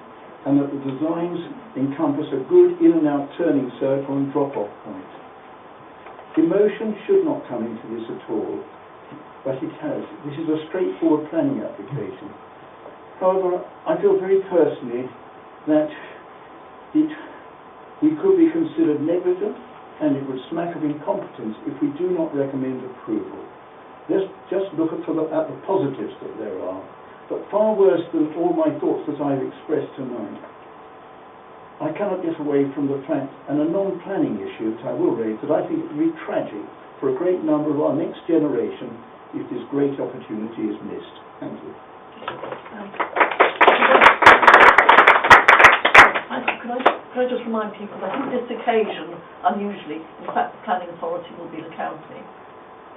and that the designs encompass a good in and out turning circle and drop-off point. Emotion should not come into this at all, but it has. This is a straightforward planning application. However, I feel very personally that we could be considered negligent, and it would smack of incompetence if we do not recommend approval. Let's just look at the positives that there are, but far worse than all my thoughts that I've expressed tonight. I cannot get away from the fact, and a non-planning issue that I will raise, that I think it would be tragic for a great number of our next generation if this great opportunity is missed. Thank you. Can I just remind people that on this occasion, unusually, in fact, the planning authority will be the county.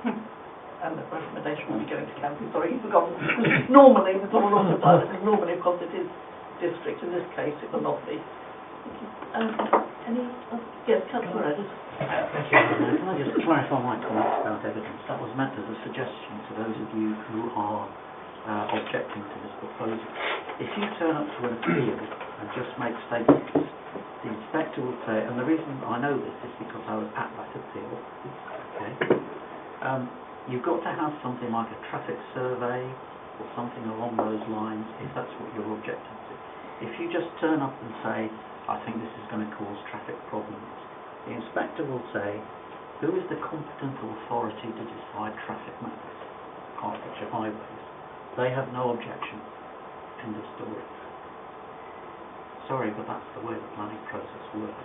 And the recommendation will be going to county. Sorry, you've forgotten. Normally, with all of the normally, of course, it is district. In this case, it will not be. Yes, Councillor Edwards. Thank you. Can I just clarify my comments about evidence? That was meant as a suggestion to those of you who are objecting to this proposal. If you turn up to an appeal and just make statements, the inspector will say, and the reason I know this is because I was at that appeal, okay, you've got to have something like a traffic survey or something along those lines if that's what you're objecting to. If you just turn up and say, I think this is going to cause traffic problems, the inspector will say, who is the competent authority to decide traffic matters? Hertfordshire Highways. They have no objection. End of story. Sorry, but that's the way the planning process works.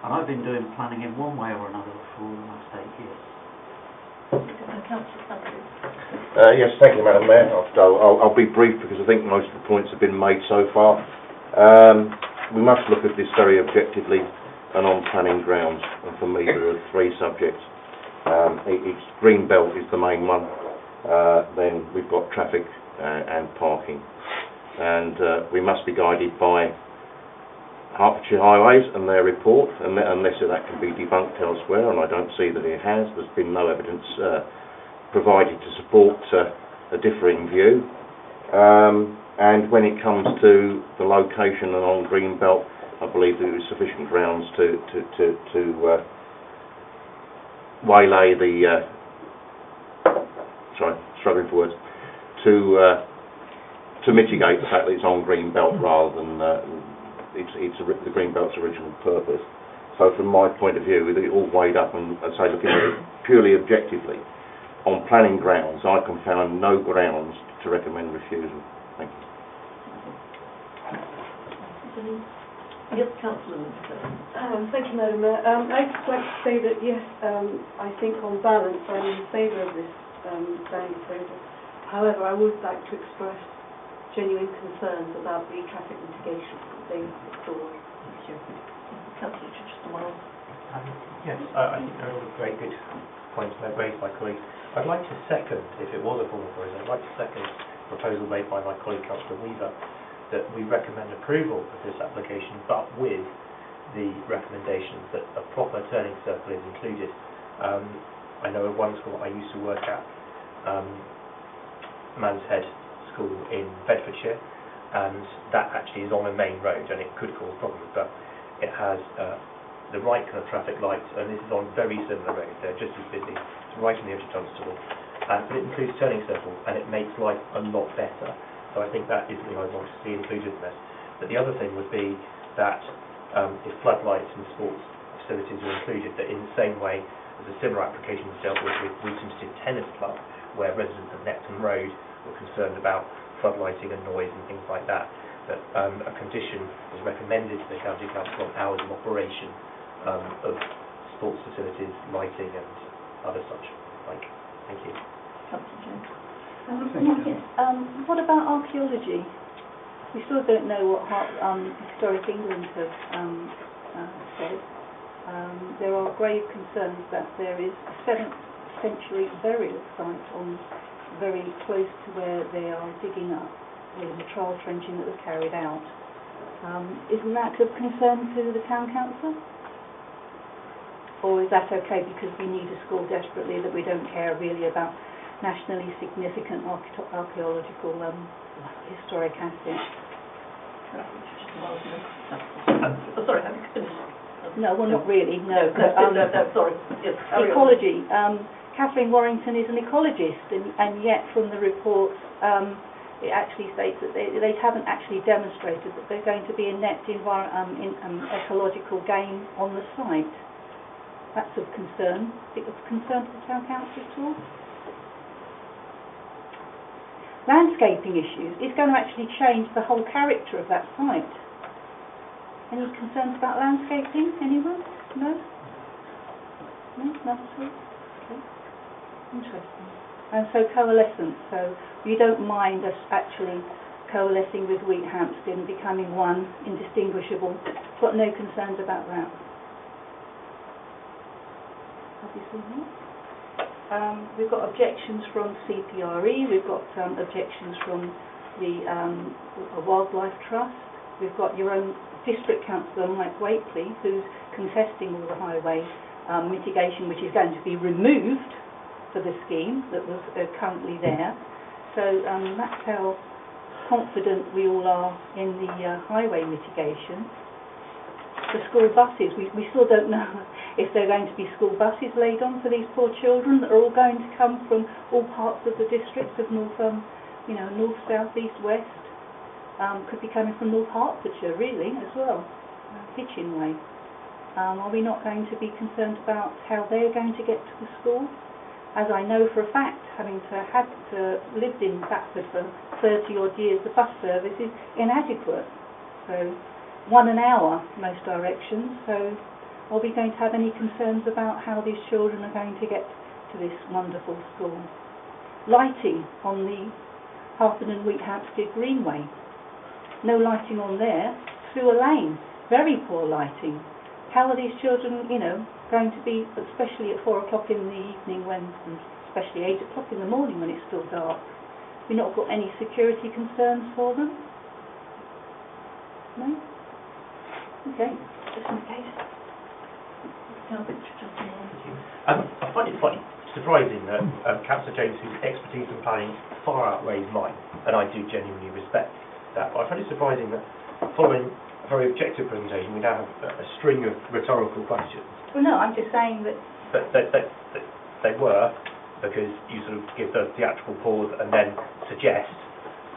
And I've been doing planning in one way or another for the last 8 years. Yes, thank you, Madam Mayor. I'll be brief because I think most of the points have been made so far. We must look at this very objectively and on planning grounds, and for me there are three subjects. Greenbelt is the main one, then we've got traffic and parking, and we must be guided by Hertfordshire Highways and their report, unless that can be debunked elsewhere, and I don't see that it has. There's been no evidence provided to support a differing view. And when it comes to the location and on Greenbelt, I believe there is sufficient grounds to waylay the struggling for words, to mitigate the fact that it's on Greenbelt rather than it's the Greenbelt's original purpose. So from my point of view, with it all weighed up and say looking at it purely objectively, on planning grounds, I can find no grounds to recommend refusal. Thank you. Yes, Councillor. Thank you, Madam Mayor. I'd just like to say that, yes, I think on balance I'm in favour of this planning proposal. However, I would like to express genuine concerns about the traffic mitigation being put forward. Thank you. Councillor Chichester-Miles. Yes, I think there are a lot of very good points raised by colleagues. I'd like to second, if it was a formal proposal, I'd like to second the proposal made by my colleague Councillor Weaver that we recommend approval of this application, but with the recommendation that a proper turning circle is included. I know of one school I used to work at, Manshead School in Bedfordshire, and that actually is on a main road and it could cause problems, but it has the right kind of traffic lights, and this is on very similar roads. They're just as busy. It's right on the edge of Dunstable, but it includes turning circles and it makes life a lot better. So I think that is something I want to see included in this. But the other thing would be that if floodlights and sports facilities are included, that in the same way as a similar application was dealt with Wheatonstead Tennis Club, where residents of Necton Road were concerned about floodlighting and noise and things like that, that a condition is recommended to the County Council on hours of operation of sports facilities, lighting and other such like. Thank you. Councillor James. Yes. What about archaeology? We still don't know what Historic England have said. There are grave concerns that there is a 7th century burial site on very close to where they are digging up. There was a trial trenching that was carried out. Isn't that of concern to the Town Council? Or is that okay because we need a school desperately, that we don't care really about nationally significant archaeological historic assets? Sorry, have you finished? No, well, not really, no. Sorry. Yes, ecology. Catherine Warrington is an ecologist, and yet from the report it actually states that they haven't actually demonstrated that there's going to be a net ecological gain on the site. That's of concern. Is it of concern to the Town Council at all? Landscaping issues is going to actually change the whole character of that site. Any concerns about landscaping? Anyone? No? No? Not at all? Okay. Interesting. And so coalescence. So you don't mind us actually coalescing with Wheathampstead and becoming one, indistinguishable. Got no concerns about that. Obviously not. We've got objections from CPRE, we've got objections from the Wildlife Trust, we've got your own District Councillor Mike Wakely, who's contesting all the highway mitigation which is going to be removed for the scheme that was currently there. So that's how confident we all are in the highway mitigation. The school buses, we still don't know if there are going to be school buses laid on for these poor children that are all going to come from all parts of the district of north, north, south, east, west. Could be coming from North Hertfordshire really as well, Hitchin Way. Are we not going to be concerned about how they're going to get to the school? As I know for a fact, having lived in Batford for 30 odd years, the bus service is inadequate. So 1 hour most directions, so are we going to have any concerns about how these children are going to get to this wonderful school? Lighting on the Harpen and Wheathampstead Greenway. No lighting on there, through a lane, very poor lighting. How are these children, going to be, especially at 4 o'clock in the evening and especially 8 o'clock in the morning when it's still dark? We've not got any security concerns for them? No? Okay, just in case. I find it slightly surprising that Councillor James, whose expertise in planning far outweighs mine, and I do genuinely respect that, but I find it surprising that following a very objective presentation we now have a string of rhetorical questions. Well, no, I'm just saying that... But they were, because you sort of give the theatrical pause and then suggest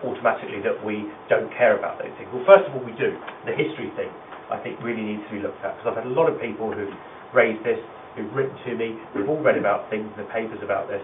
automatically that we don't care about those things. Well, first of all, we do. The history thing, I think, really needs to be looked at, because I've had a lot of people who've raised this, who've written to me, who've all read about things in the papers about this.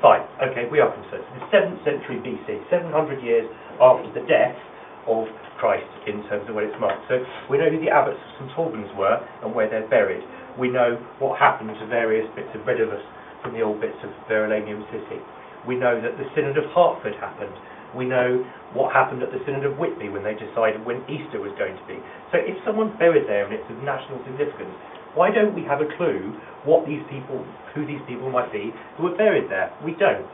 Fine, okay, we are concerned. It's 7th century BC, 700 years after the death of Christ in terms of when it's marked. So we know who the abbots of St Albans were and where they're buried. We know what happened to various bits of Redivus from the old bits of Verulamium City. We know that the Synod of Hertford happened We know what happened at the Synod of Whitby when they decided when Easter was going to be. So if someone's buried there and it's of national significance, why don't we have a clue who these people might be who are buried there? We don't.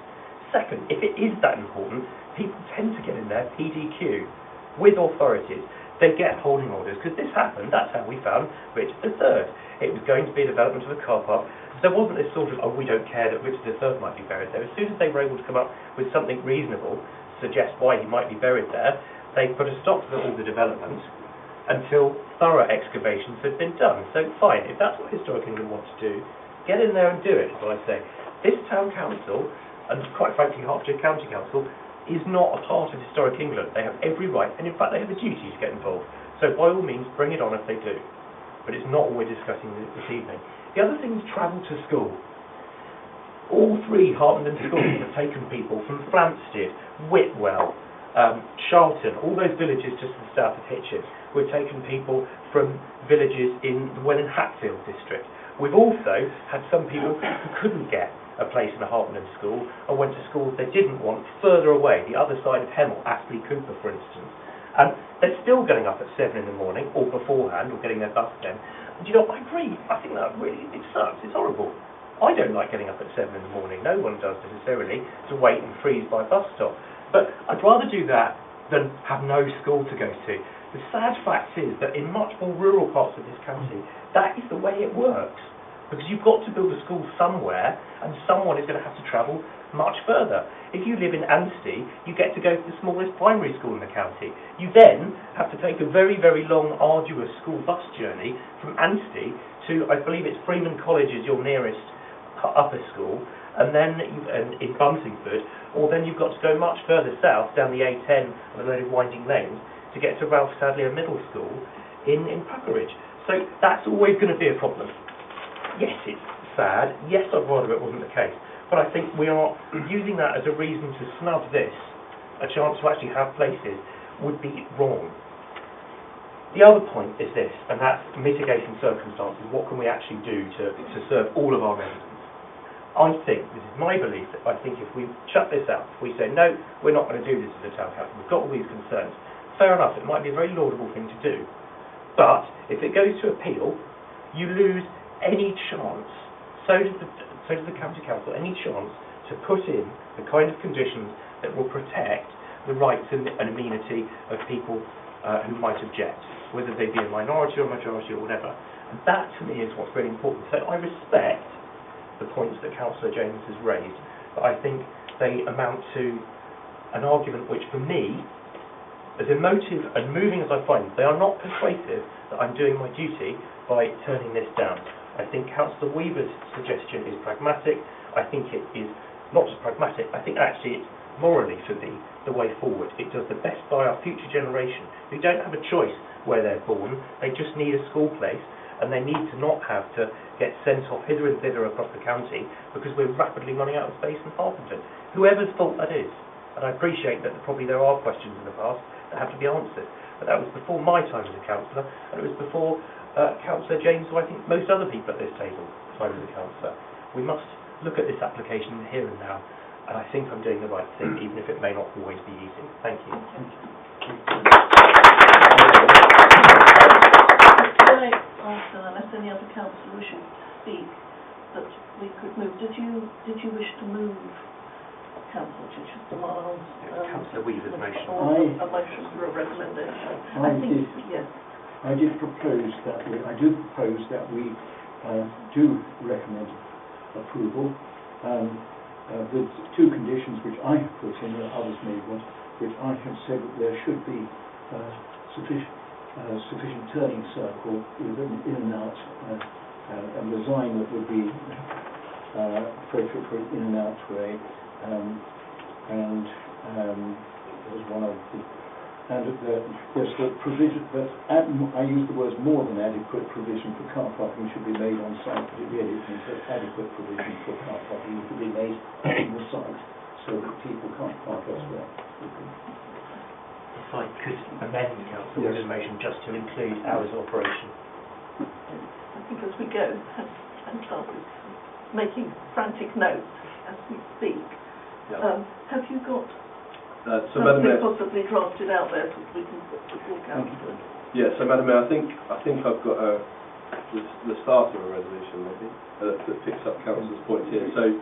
Second, if it is that important, people tend to get in there PDQ with authorities. They get holding orders, because this happened. That's how we found Richard III. It was going to be a development of a car park. There wasn't this sort of, oh, we don't care that Richard III might be buried there. As soon as they were able to come up with something reasonable, suggest why he might be buried there, they put a stop to all the development until thorough excavations had been done. So fine, if that's what Historic England wants to do, get in there and do it, is what I say. This town council, and quite frankly Hertfordshire County Council, is not a part of Historic England. They have every right, and in fact they have a duty to get involved. So by all means, bring it on if they do. But it's not what we're discussing this evening. The other thing is travel to school. All three Hartland schools have taken people from Flamstead, Whitwell, Charlton, all those villages just to the south of Hitchin. We've taken people from villages in the Welwyn Hatfield district. We've also had some people who couldn't get a place in a Hartland school and went to schools they didn't want further away, the other side of Hemel, Astley Cooper for instance. And they're still getting up at 7 in the morning or beforehand or getting their bus then. And you know, I agree, I think that really, it sucks, it's horrible. I don't like getting up at 7 in the morning, no one does necessarily, to wait and freeze by a bus stop. But I'd rather do that than have no school to go to. The sad fact is that in much more rural parts of this county, that is the way it works. Because you've got to build a school somewhere, and someone is going to have to travel much further. If you live in Anstey, you get to go to the smallest primary school in the county. You then have to take a very, very long, arduous school bus journey from Anstey to, I believe it's Freeman College is your nearest upper school, and then in Buntingford, or then you've got to go much further south down the A10 and a load of winding lanes to get to Ralph Sadlier Middle School in Puckeridge. So that's always going to be a problem. Yes, it's sad. Yes, I'd rather it wasn't the case. But I think we are using that as a reason to snub this, a chance to actually have places, would be wrong. The other point is this, and that's mitigating circumstances. What can we actually do to serve all of our residents? I think, this is my belief, that I think if we shut this out, if we say, no, we're not going to do this as a town council, we've got all these concerns, fair enough, it might be a very laudable thing to do. But if it goes to appeal, you lose any chance, so does the county council, any chance to put in the kind of conditions that will protect the rights and amenity of people who might object, whether they be a minority or a majority or whatever. And that, to me, is what's really important. So I respect the points that Councillor James has raised, but I think they amount to an argument which, for me, as emotive and moving as I find them, they are not persuasive that I'm doing my duty by turning this down. I think Councillor Weaver's suggestion is pragmatic. I think it is not just pragmatic, I think actually it's morally, for me, the way forward. It does the best by our future generation, who don't have a choice where they're born. They just need a school place, and they need to not have to get sent off hither and thither across the county because we're rapidly running out of space in Harpenden. Whoever's fault that is. And I appreciate that probably there are questions in the past that have to be answered. But that was before my time as a councillor, and it was before Councillor James, who I think most other people at this table, time as a councillor. We must look at this application here and now, and I think I'm doing the right thing, even if it may not always be easy. Thank you. Unless any other councillor wishes to speak, that we could move. Did you wish to move, Councillor Chichester Miles? Councillor Weaver's motion. A motion for a recommendation. Yes. I do propose that we do recommend approval with two conditions which I have put in, that others may want, which I have said that there should be sufficient turning circle with an in and out and design that would be appropriate for an in and out way, and there's one of the yes, the provision, but I use the words more than adequate provision for car parking should be made on site, but it really means that adequate provision for car parking should be made on the site so that people can't park elsewhere. If I could amend Councillor Weaver's motion just to include hours of operation. I think as we go, and start with making frantic notes as we speak, have you got So, Madam Mayor, possibly drafted out there so we can put before council. yeah. So, Madam Mayor, I think I've got the start of a resolution maybe that picks up Councillor's point here. So,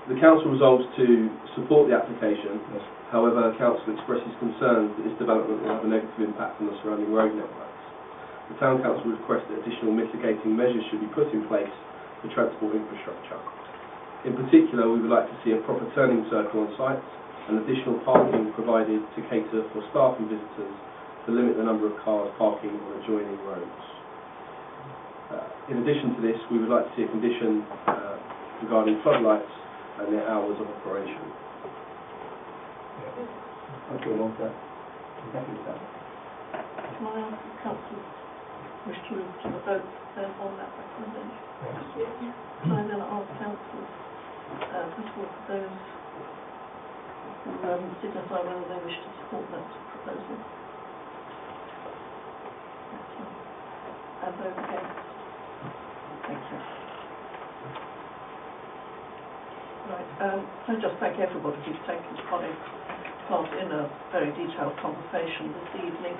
the council resolves to support the application. Yes. However, council expresses concern that this development will have a negative impact on the surrounding road networks. The town council would request that additional mitigating measures should be put in place for transport infrastructure. In particular, we would like to see a proper turning circle on site and additional parking provided to cater for staff and visitors to limit the number of cars parking on adjoining roads. In addition to this, we would like to see a condition regarding floodlights and their hours of operation. Okay, well, thank you for that. Can I ask the council wish to move to the vote then on that recommendation? Can I then ask council, first of all, for those who signify whether they wish to support that proposal? Excellent. And those against? Thank you. Right, I just thank everybody who's taken part in a very detailed conversation this evening.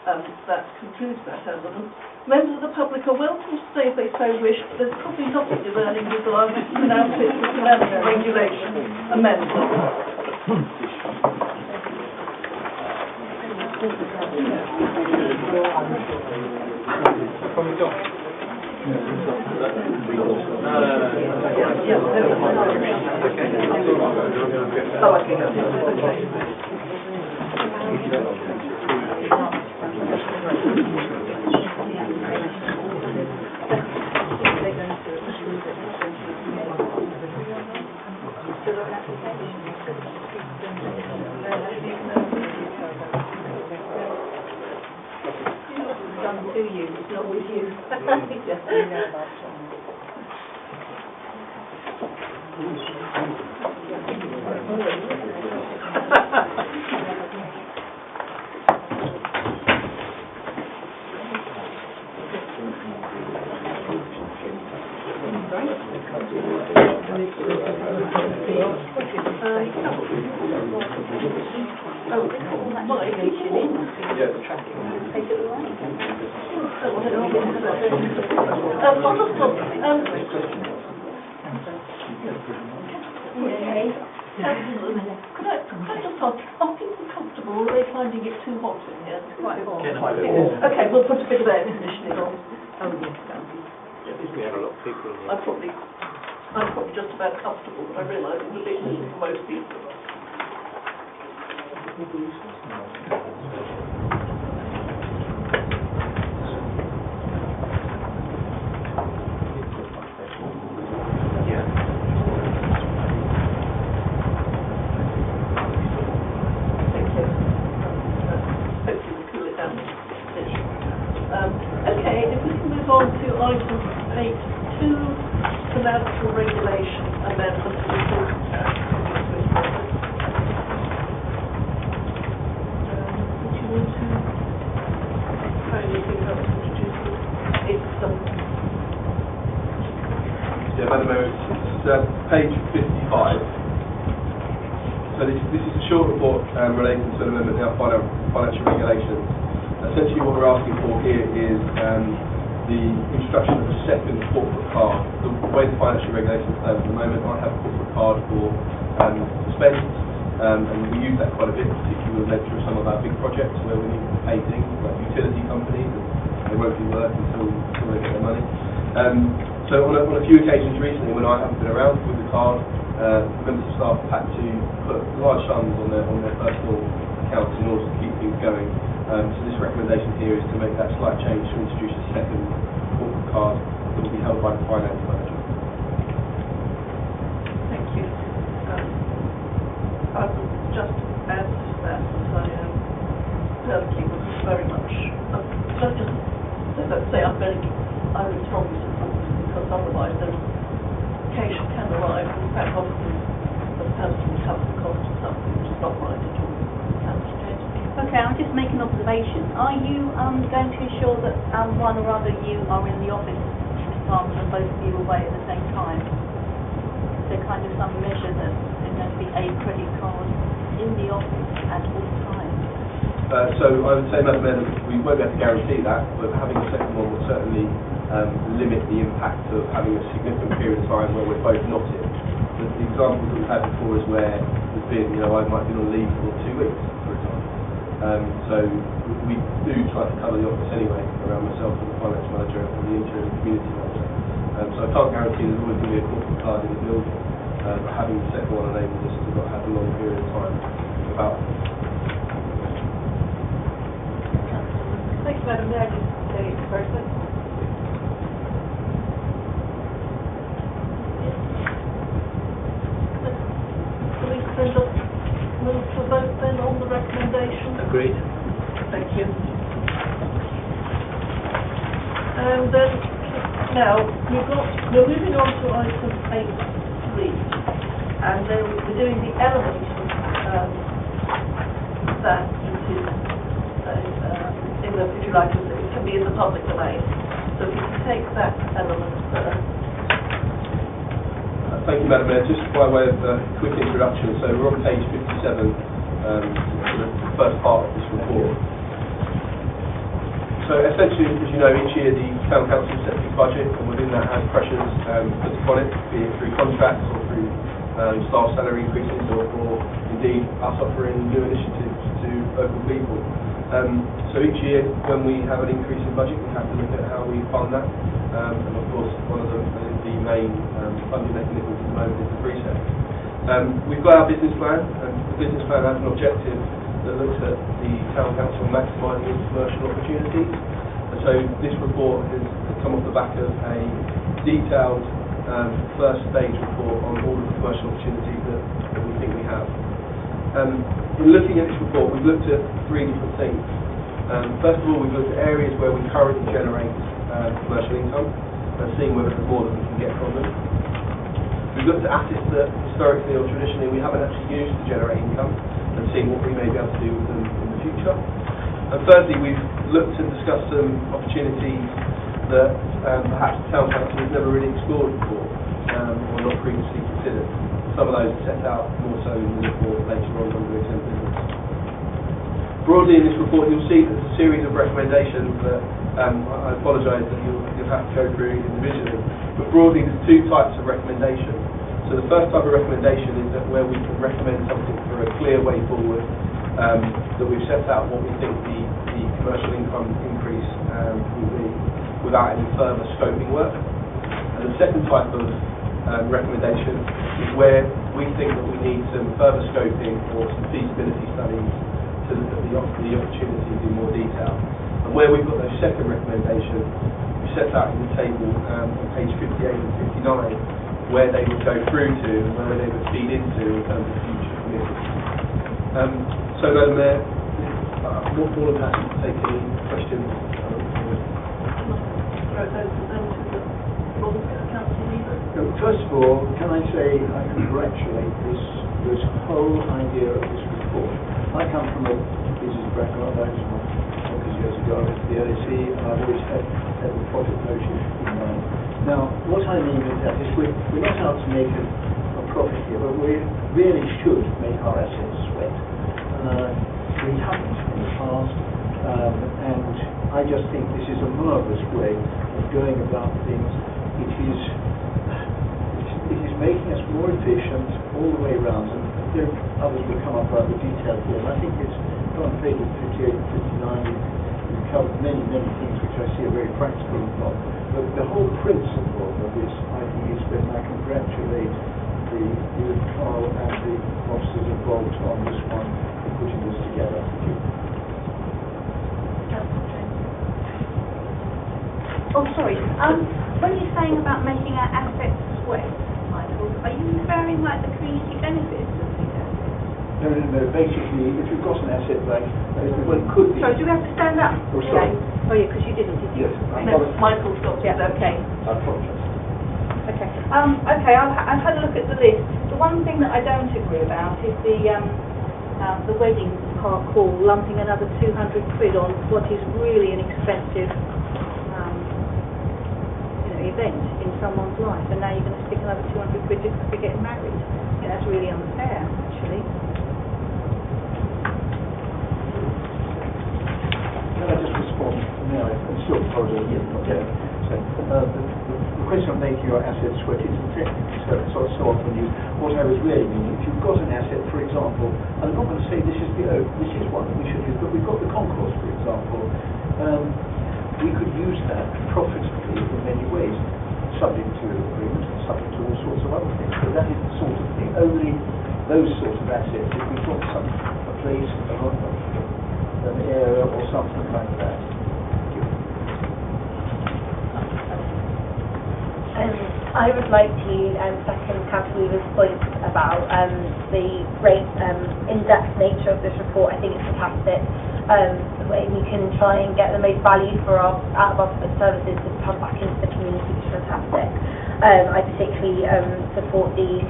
That concludes that element. Members of the public are welcome to stay if they so wish, but there's probably not a burning desire to pronounce it the financial regulation amendment. To you, it's not with you. Yes, we know about Could I just ask, are people comfortable or are they finding it too hot in here? It's quite hot. Okay, we'll put a bit of air conditioning on. Oh, yes. We have a lot of people in here. I'm probably just about comfortable, but I realise it's a bit warm for most people. Okay, if we can move on to item 8.2, financial regulation amendment. Would you want to try anything else to introduce it? Yeah, Madam Mayor, it's page 55. So this is a short report relating to an amendment of financial regulations. Essentially what we're asking for here is the introduction of a second corporate card. The way the financial regulations stand at the moment, I have a corporate card for spend, and we use that quite a bit, particularly with nature of some of our big projects where we need to pay things like utility companies, and they won't be work until they get their money. So on a few occasions recently when I haven't been around with the card, members of staff have had to put large sums on their personal accounts in order to keep things going. So this recommendation here is to make that slight change to introduce a second corporate card that will be held by the finance manager. Thank you. I will just add to that I personally would very much, let's say I would strongly support it, because otherwise the occasion can arrive, in fact often the person will cover the cost of something which is not right at all. Okay, I'll just make an observation. Are you going to ensure that one or other you are in the office rather than both of you away at the same time? Is there kind of some measure that there's going to be a credit card in the office So I would say, Madam Mayor, that we won't be able to guarantee that, but having a second one will certainly limit the impact of having a significant period of time where we're both not in. The examples that we've had before is where there's been, I might have been on leave for 2 weeks, for example. So we do try to cover the office anyway, around myself and the finance manager and the interim community manager. So I can't guarantee there's always going to be a corporate card in the building, but having the second one enables us to not have a long period of time about. Thank you, Madam Mayor. Just say it's person. Can we send up, move to vote then on the recommendation? Agreed. Thank you. And then, now, we're moving on to item 8.3, and then we're doing the element that it is in the, if you like, it can be in the public domain. So if you can take that element first. Thank you, Madam Mayor. Just by way of quick introduction, so we're on page 57, the first part of this report. So essentially, as you know, each year the Town Council sets its budget, and within that has pressures put upon it, be it through contracts or through staff salary increases, or indeed us offering new initiatives to local people. So each year, when we have an increase in budget, we have to look at how we fund that. And of course, one of the main funding mechanisms at the moment is the precept. We've got our business plan, and the business plan has an objective that looks at the Town Council maximising its commercial opportunities. And so this report has come off the back of a detailed first stage report on all of the commercial opportunities that we think we have. In looking at this report, we've looked at 3 different things. First of all, we've looked at areas where we currently generate commercial income and seeing whether there's more that we can get from them. We've looked at assets that historically or traditionally we haven't actually used to generate income and seeing what we may be able to do with them in the future. And thirdly, we've looked and discussed some opportunities that perhaps the Town Council has never really explored before or not previously considered. Some of those are set out more so in the report later on under exempt business. Broadly in this report you'll see there's a series of recommendations that I apologise that you'll have to go through individually, but broadly there's 2 types of recommendation. So the first type of recommendation is that where we can recommend something for a clear way forward, that we've set out what we think the commercial income increase will be without any further scoping work. And the second type of recommendation is where we think that we need some further scoping or some feasibility studies to look at the opportunities in more detail. And where we've got those second recommendations, we set out in the table on page 58 and 59 where they would go through to and where they would feed into in terms of future committees. So, Madam Mayor, more than happy to take any questions. First of all, can I say I congratulate this whole idea of this report. I come from a business background. I was 20 years ago at the LSE, and I've always had the profit motive in mind. Now, what I mean with that is we're not out to make a profit here, but we really should make our assets sweat. We haven't in the past, and I just think this is a marvellous way of going about things. It is making us more efficient all the way around, and there others will come up rather detailed here. And I think it's on pages 58 and 59. We've covered many things which I see are very practical and not. But the whole principle of this, I think, is that I congratulate you, Carl, and the officers involved on this one for putting this together. Thank you. Oh, sorry. When you're saying about making our assets sweat, Michael, are you referring like the community benefits of these assets? No. Basically, if you've got an asset like, well, it could be. Sorry, do we have to stand up? Oh, sorry. Oh, yeah, because you didn't, did you? Yes. No, Michael's got it. Yeah, okay. I apologise. Okay. Okay, I've had a look at the list. The one thing that I don't agree about is the wedding park hall lumping another 200 quid on what is really an expensive event in someone's life, and now you're going to stick another 200 quid just for getting married. Yeah, that's really unfair, actually. your assets sweated and technically. So often you, what I was really meaning, if you've got an asset, for example, and I'm not going to say this is one that we should use, but we've got the concourse, for example. We could use that profitably in many ways, subject to agreement and subject to all sorts of other things. But that is the sort of thing, only those sorts of assets, if we've got a place, an area or something like that. I would like to second Councillor Weaver's point about the great in-depth nature of this report. I think it's fantastic. The way we can try and get the most value for our out-of-office services to come back into the community is fantastic. I particularly support the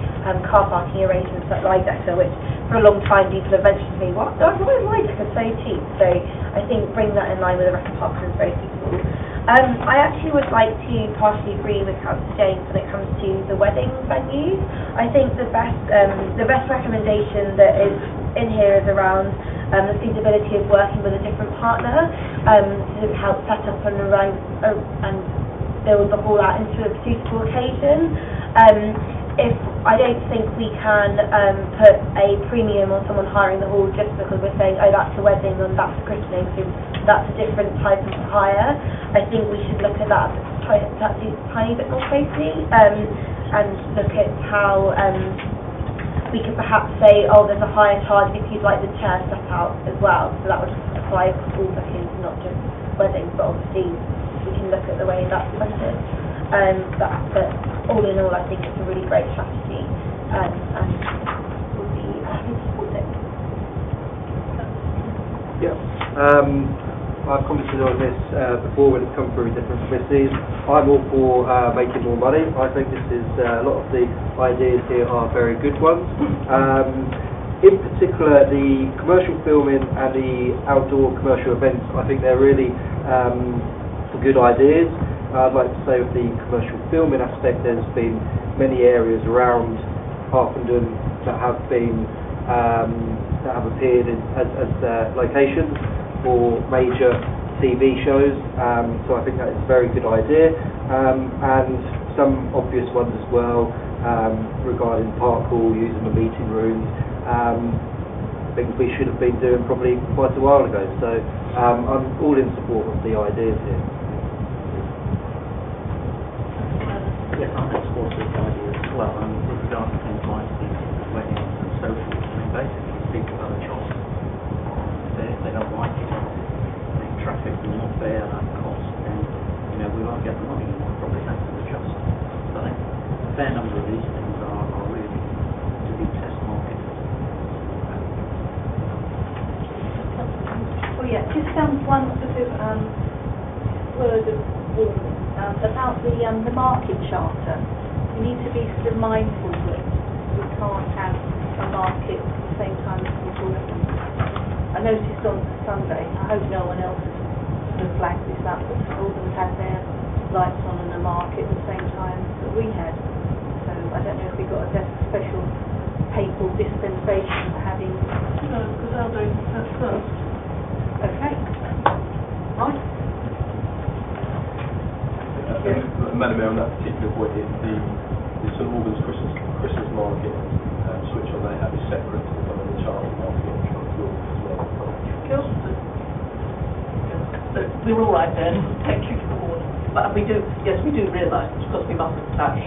car parking arrangements at Lydecker, which for a long time people have mentioned to me, why is Lydecker so cheap? So I think bringing that in line with the rest of Parkland is very suitable. I actually would like to partially agree with Councillor James when it comes to the wedding venues. I think the best recommendation that is in here is around the feasibility of working with a different partner to help set up and build the hall out into a suitable occasion. I don't think we can put a premium on someone hiring the hall just because we're saying, oh, that's a wedding and that's a christening, so that's a different type of hire. I think we should look at that a tiny bit more closely and look at how we could perhaps say, oh, there's a higher charge if you'd like the chair set out as well. So that would apply to all bookings, not just weddings, but obviously we can look at the way that's funded. But all in all, I think it's a really great strategy and we'll be happy to support it. Yeah. I've commented on this before when it's come through different committees. I'm all for making more money. I think this is a lot of the ideas here are very good ones. In particular, the commercial filming and the outdoor commercial events, I think they're really good ideas. I'd like to say with the commercial filming aspect, there's been many areas around Harpenden that have been that have appeared as locations for major TV shows. So I think that is a very good idea, and some obvious ones as well regarding park hall, using the meeting rooms. Things we should have been doing probably quite a while ago. So I'm all in support of the ideas here. Yes, I'm in support of this idea as well, and with regard to things like the weddings and so forth, I mean, basically people have a choice. If they don't like it, the traffic will not bear that cost, then, we won't get the money, and we'll probably have to adjust. So I think a fair number of these things are really to be test marketed. Oh yeah, just one sort of word of warning about the market charter. We need to be sort of mindful that we can't have a market at the same time as the Albans. I noticed on Sunday, I hope no one else has sort of flagged this up, that the Albans had their lights on in the market at the same time that we had. So I don't know if we got a special papal dispensation for having... No, because our doing that first. Okay. Right. Madam Mayor, on that particular point, the St Albans Christmas market switch on they have is separate to the one on the Charles market on York as well. Cool. So we're all right then. Thank you for the warning. But we do realise it's because we mustn't touch.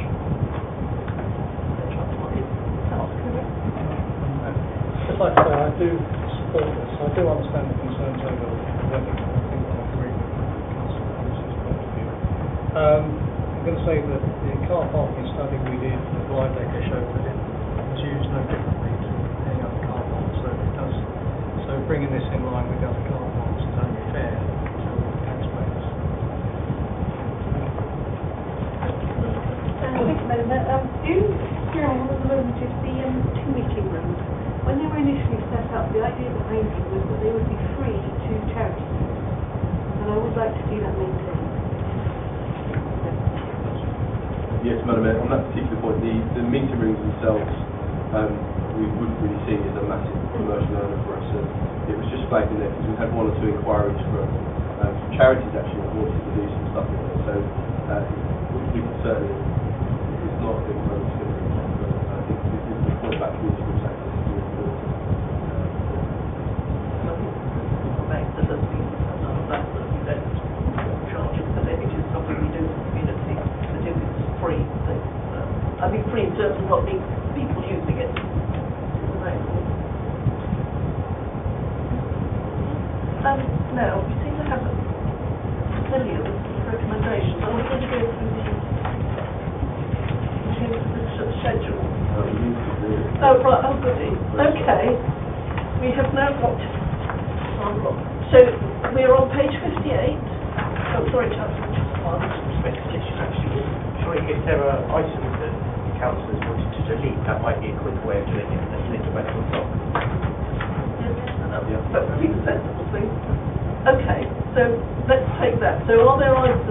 Just like I say, I do support this. I do understand the concerns over the wedding. I think I agree with Councillor Holmes's point of view. I'm going to say that the car parking study we did at Lydecker showed that it was used no differently to any other car park. So bringing this in line with the other car parks is only fair to all the taxpayers. Thank you, Madam Mayor. One of the moments is the two meeting rooms. When they were initially set up, the idea behind them was that they would be free to charities, and I would like to see that maintained. Yes, Madam Mayor, on that particular point, the meeting rooms themselves, we wouldn't really see as a massive commercial earner for us. It was just flagged in there because we've had one or two inquiries from charities actually that wanted to do some stuff with it. So we can certainly it's not a big road to go. I think this is the point back to the school sector is really important. And I think that there's been none of that we don't charge it, but it is something we do for the community, that if it's free, that, I think free in terms of not being people using it. Is very important. Now, we seem to have a million recommendations. Are we going to go through the schedule? Oh, right, oh, goody. Okay. We have now got... So, we are on page 58. Oh, sorry, Chancellor, just one. Repetition, actually. Sorry, if there are items that councillors wanted to delete, that might be a quick way of doing it, and then it went on top. Yes, that would be the sensible thing. Okay, so let's take that. So are there items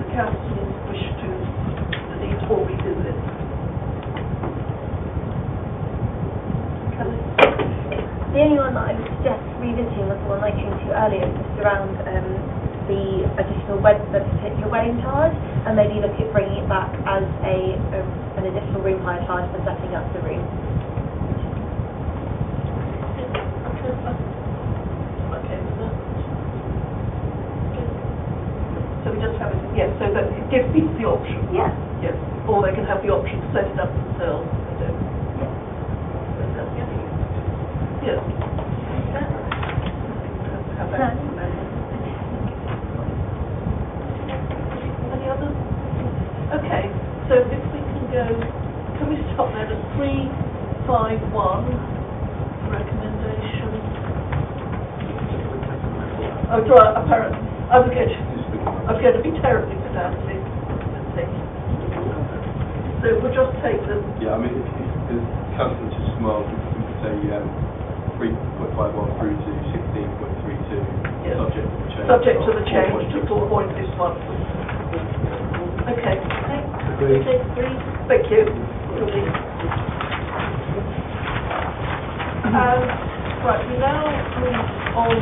the councillors wish to delete or revisit? Kelly? The only one that I would suggest revisiting was the one I came to earlier, just around the additional the particular wedding charge, and maybe look at bringing it back as an additional room hire charge for setting up the room. Okay with that. So we just have it, yes, so that it gives people the option. Yeah. Yes, or they can have the option to set it up themselves. Yes. Yes. Have that. Any others? Okay, so if we can we stop there at 351 recommendation? Oh, right, apparently, I was going to be terribly pedantic. So we'll just take the... Yeah, I mean, if the councillor just smiled, we could say 3.51 through to 16.32, Yes. subject to the change. Subject to the change to 4.61. Okay. Agreed. Thank you. Right, we now move on